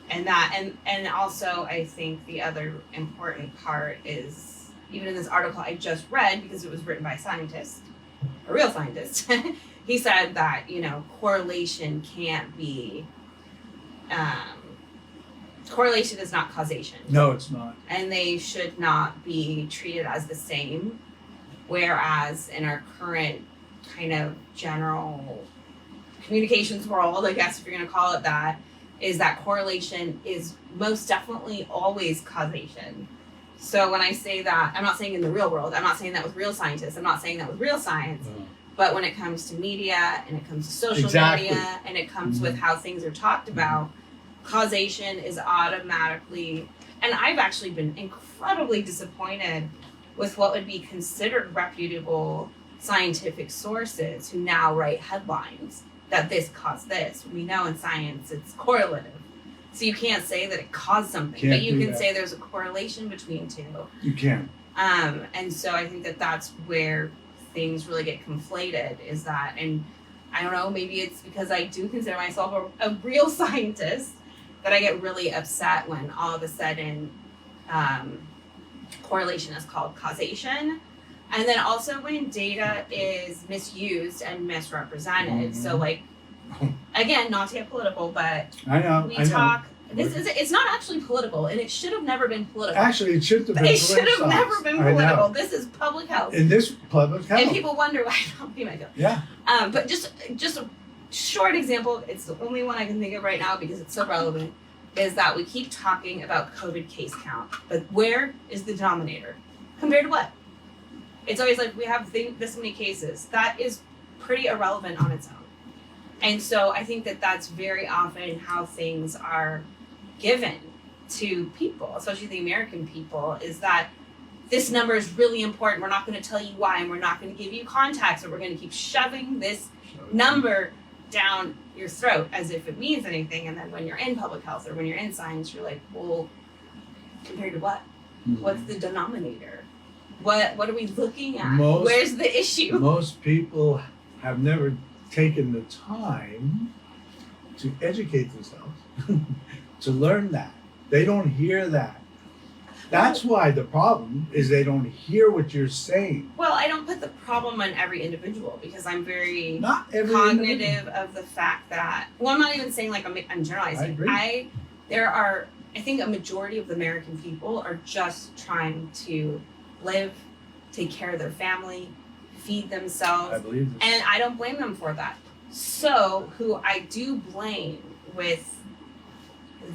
And also I think the other important part is, even in this article I just read, because it was written by a scientist, a real scientist, he said that, correlation can't be, correlation is not causation. No, it's not. And they should not be treated as the same. Whereas in our current kind of general communications world, I guess if you're going to call it that, is that correlation is most definitely always causation. So when I say that, I'm not saying in the real world, I'm not saying that with real scientists, I'm not saying that with real science, But when it comes to media and it comes to social Exactly. media and it comes with how things are talked about, causation is automatically, and I've actually been incredibly disappointed with what would be considered reputable scientific sources who now write headlines that this caused this. We know in science it's correlative. So you can't say that it caused something, but you can say there's a correlation between two. You can. And so I think that that's where things really get conflated, is that, and I don't know, maybe it's because I do consider myself a real scientist that I get really upset when all of a sudden correlation is called causation. And then also when data is misused and misrepresented. So like, again, not to get political, but I know. It's not actually political, and it should have never been political. Actually, it should have been It should have never been political. This is public health. In this public health. And people wonder why I don't pay my bill. Yeah. But just a short example, it's the only one I can think of right now because it's so relevant, is that we keep talking about COVID case count, but where is the denominator? Compared to what? It's always like we have this many cases. That is pretty irrelevant on its own. And so I think that that's very often how things are given to people, especially the American people, is that this number is really important. We're not going to tell you why, and we're not going to give you context, or we're going to keep shoving this number down your throat as if it means anything. And then when you're in public health or when you're in science, you're like, well, compared to what? What's the denominator? What are we looking at? Where's the issue? Most people have never taken the time to educate themselves, to learn that. They don't hear that. That's why the problem is they don't hear what you're saying. Well, I don't put the problem on every individual because I'm very cognitive of the fact that, well, I'm not even saying like I'm generalizing. I agree. I think a majority of the American people are just trying to live, take care of their family, feed themselves. I believe this. And I don't blame them for that. So who I do blame with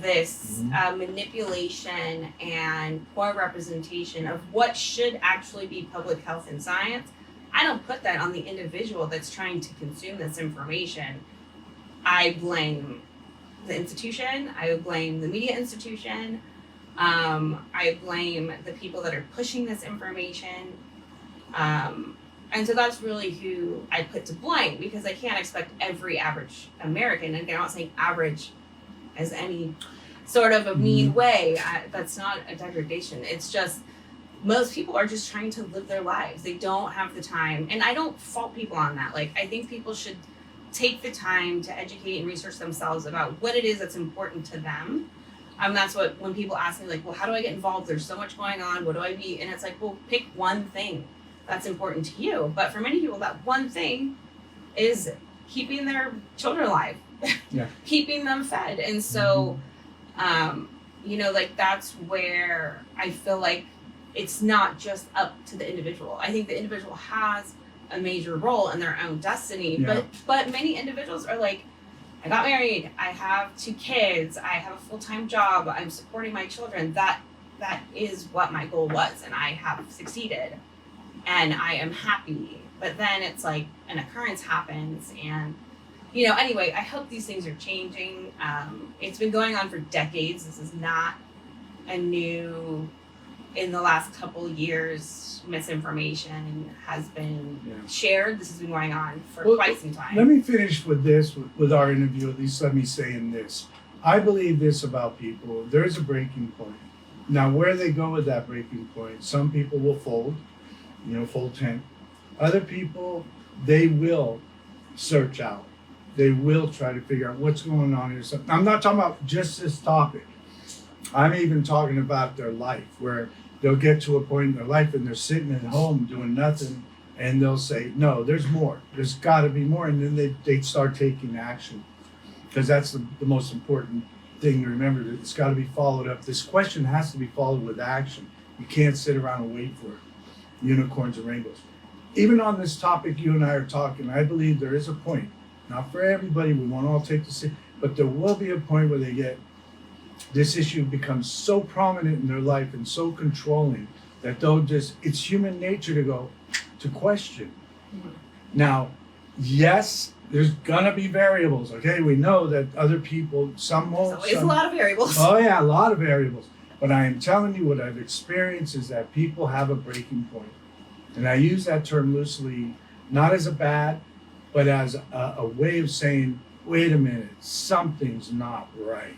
this manipulation and poor representation of what should actually be public health and science, I don't put that on the individual that's trying to consume this information. I blame the institution. I would blame the media institution. I blame the people that are pushing this information. And so that's really who I put to blame, because I can't expect every average American, and again, I'm not saying average as any sort of a mean way. That's not a degradation. It's just most people are just trying to live their lives. They don't have the time. And I don't fault people on that. Like, I think people should take the time to educate and research themselves about what it is that's important to them. That's what, when people ask me, like, well, how do I get involved? There's so much going on. What do I be? And it's like, well, pick one thing that's important to you. But for many people, that one thing is keeping their children alive, keeping them fed. And so, like, that's where I feel like it's not just up to the individual. I think the individual has a major role in their own destiny, but many individuals are like, I got married, I have 2 kids, I have a full-time job, I'm supporting my children. That is what my goal was, and I have succeeded, and I am happy. But then it's like an occurrence happens, and anyway, I hope these things are changing. It's been going on for decades. This is not a new, in the last couple years, misinformation has been shared. This has been going on for quite some time. Let me finish with this, with our interview. At least let me say in this. I believe this about people. There is a breaking point. Now, where they go with that breaking point, some people will fold, full tent. Other people, they will search out. They will try to figure out what's going on here. So, I'm not talking about just this topic. I'm even talking about their life, where they'll get to a point in their life and they're sitting at home doing nothing, and they'll say, no, there's more. There's got to be more. And then they start taking action, because that's the most important thing to remember. That it's got to be followed up. This question has to be followed with action. You can't sit around and wait for unicorns and rainbows. Even on this topic you and I are talking, I believe there is a point. Not for everybody, we won't all take the same, but there will be a point where this issue becomes so prominent in their life and so controlling that it's human nature to question. Now, yes, there's gonna be variables, okay? We know that other people, some There's won't, always a some. lot of variables. Oh yeah, a lot of variables. But I am telling you what I've experienced is that people have a breaking point. And I use that term loosely, not as a bad, but as a way of saying, wait a minute, something's not right.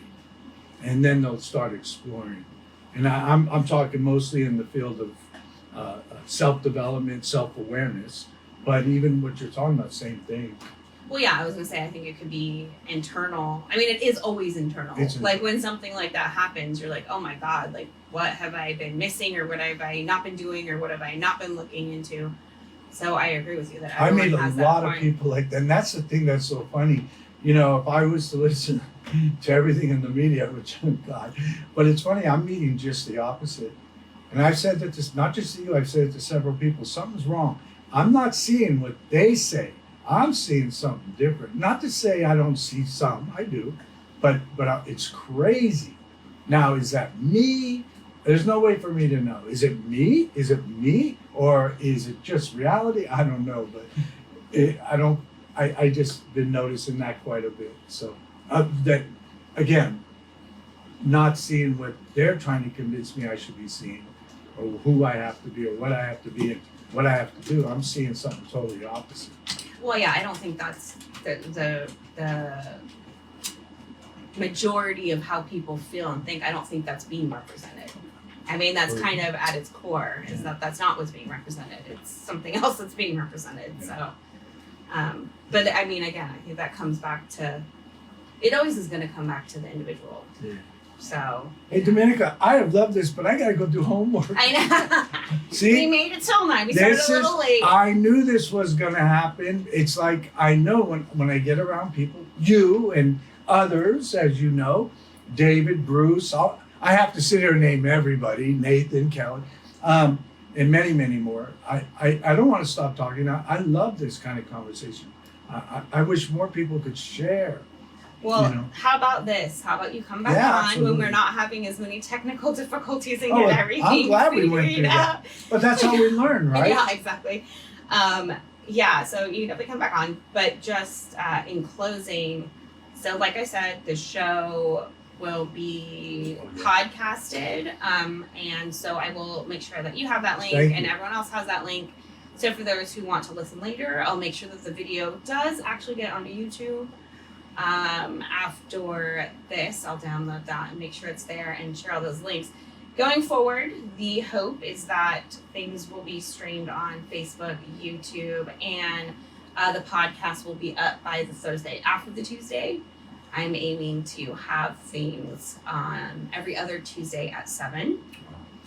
And then they'll start exploring. And I'm talking mostly in the field of self-development, self-awareness, but even what you're talking about, same thing. Well, yeah, I was gonna say I think it could be internal. I mean, it is always internal. Like when something like that happens, you're like, oh my god, like what have I been missing, or what have I not been doing, or what have I not been looking into? So I agree with you that I everyone meet a has that lot of point. people like that, and that's the thing that's so funny. You know, if I was to listen to everything in the media, which God, but it's funny, I'm meeting just the opposite. And I've said that to not just to you, I've said it to several people. Something's wrong. I'm not seeing what they say. I'm seeing something different. Not to say I don't see some, I do, but it's crazy. Now, is that me? There's no way for me to know. Is it me? Is it me? Or is it just reality? I don't know, but I just been noticing that quite a bit. So that, again, not seeing what they're trying to convince me I should be seeing, or who I have to be, or what I have to be, and what I have to do. I'm seeing something totally opposite. Well, yeah, I don't think that's the majority of how people feel and think. I don't think that's being represented. I mean, that's kind of at its core, is that that's not what's being represented. It's something else that's being represented. Yeah. So, but I mean, again, I think that comes back to, it always is going to come back to the individual. Yeah. So. Hey, Domenica, I have loved this, but I gotta go do homework. I know. See? We made it till 9. We started a little late. I knew this was gonna happen. It's like, I know when I get around people, you and others, as you know, David, Bruce, I have to sit here and name everybody, Nathan, Kelly, and many, many more. I don't want to stop talking. I love this kind of conversation. I wish more people could share. Well, you know. How about this? How about you come back Yeah, on absolutely. when we're not having as many technical difficulties and Oh, get everything I'm glad we went figured through out. that. But that's how we learn, right? Yeah, exactly. Yeah, so you definitely come back on. But just in closing, so like I said, the show will be podcasted. And so I will make sure that you have that link and everyone else has that link. So for those who want to listen later, I'll make sure that the video does actually get onto YouTube. After this, I'll download that and make sure it's there and share all those links. Going forward, the hope is that things will be streamed on Facebook, YouTube, and the podcast will be up by the Thursday after the Tuesday. I'm aiming to have things on every other Tuesday at 7.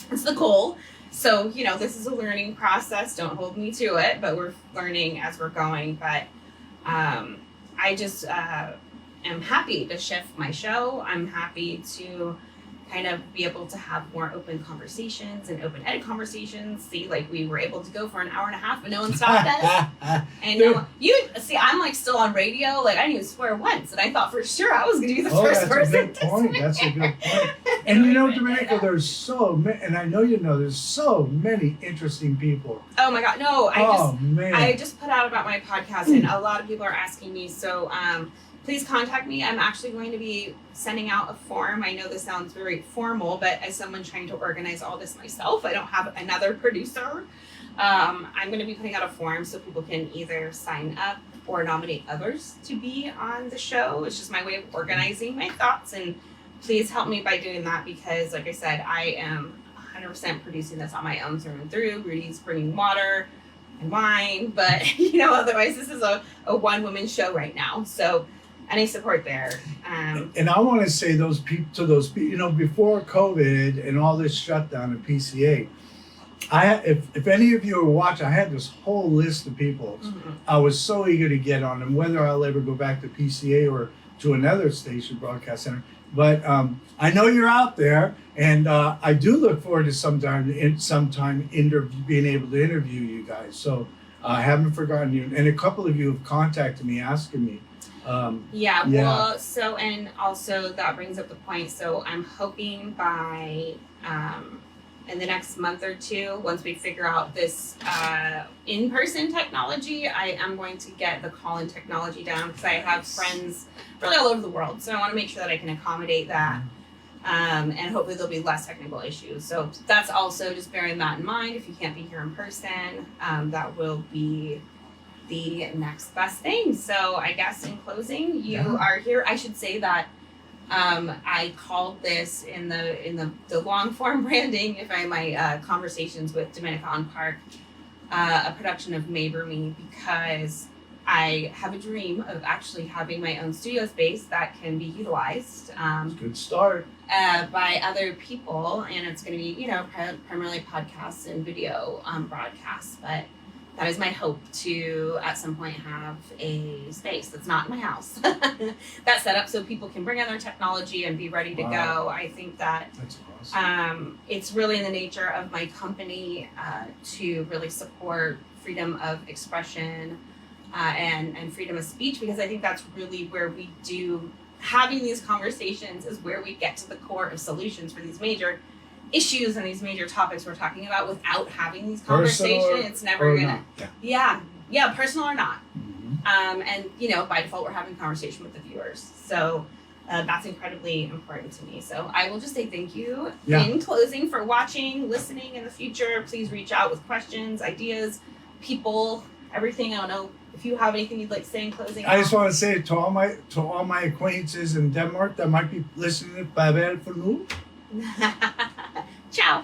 That's the goal. So, you know, this is a learning process. Don't hold me to it, but we're learning as we're going. But I just am happy to shift my show. I'm happy to kind of be able to have more open conversations and open-ended conversations. See, like we were able to go for an hour and a half, but no one stopped us. And you see, I'm like still on radio. Like I didn't even swear once, and I thought for sure I was going to be the first person. That's a good point. That's a good point. And you know, Domenica, there's so many, and I know you know, there's so many interesting people. Oh my God, no! Man. I just put out about my podcast, and a lot of people are asking me. So please contact me. I'm actually going to be sending out a form. I know this sounds very formal, but as someone trying to organize all this myself, I don't have another producer. I'm going to be putting out a form so people can either sign up or nominate others to be on the show. It's just my way of organizing my thoughts, and please help me by doing that because, like I said, I am 100% producing this on my own through and through. Rudy's bringing water and wine, but you know, otherwise this is a one-woman show right now. So any support there. And I want to say those people, you know, before COVID and all this shutdown at PCA, if any of you are watching, I had this whole list of people. Mm-hmm. I was so eager to get on them, whether I'll ever go back to PCA or to another station broadcast center. But I know you're out there, and I do look forward to sometime being able to interview you guys. So I haven't forgotten you, and a couple of you have contacted me asking me. Well, so, and also that brings up the point. So I'm hoping by in the next month or two, once we figure out this in-person technology, I am going to get the call-in technology down because I have friends really all over the world. So I want to make sure that I can accommodate that. And hopefully there'll be less technical issues. So that's also just bearing that in mind. If you can't be here in person, that will be the next best thing. So I guess in closing, you are here. I should say that I called this in the long form branding, if I my conversations with Domenica on Park, a production of Neighbor Me, because I have a dream of actually having my own studio space that can be utilized. Good start. By other people, and it's going to be, primarily podcasts and video broadcasts. But that is my hope to, at some point, have a space that's not in my house that's set up so people can bring in their technology and be ready to go. I think that's awesome. It's really in the nature of my company to really support freedom of expression and freedom of speech, because I think that's really where we do. Having these conversations is where we get to the core of solutions for these major issues and these major topics we're talking about. Without having these conversations, it's never gonna. Yeah, personal or not. Mm-hmm. And by default, we're having a conversation with the viewers. So that's incredibly important to me. So I will just say thank you in closing for watching, listening in the future. Please reach out with questions, ideas, people, everything. I don't know. If you have anything you'd like to say in closing, I just want to say to all my acquaintances in Denmark that might be listening, farvel for nu. Ciao.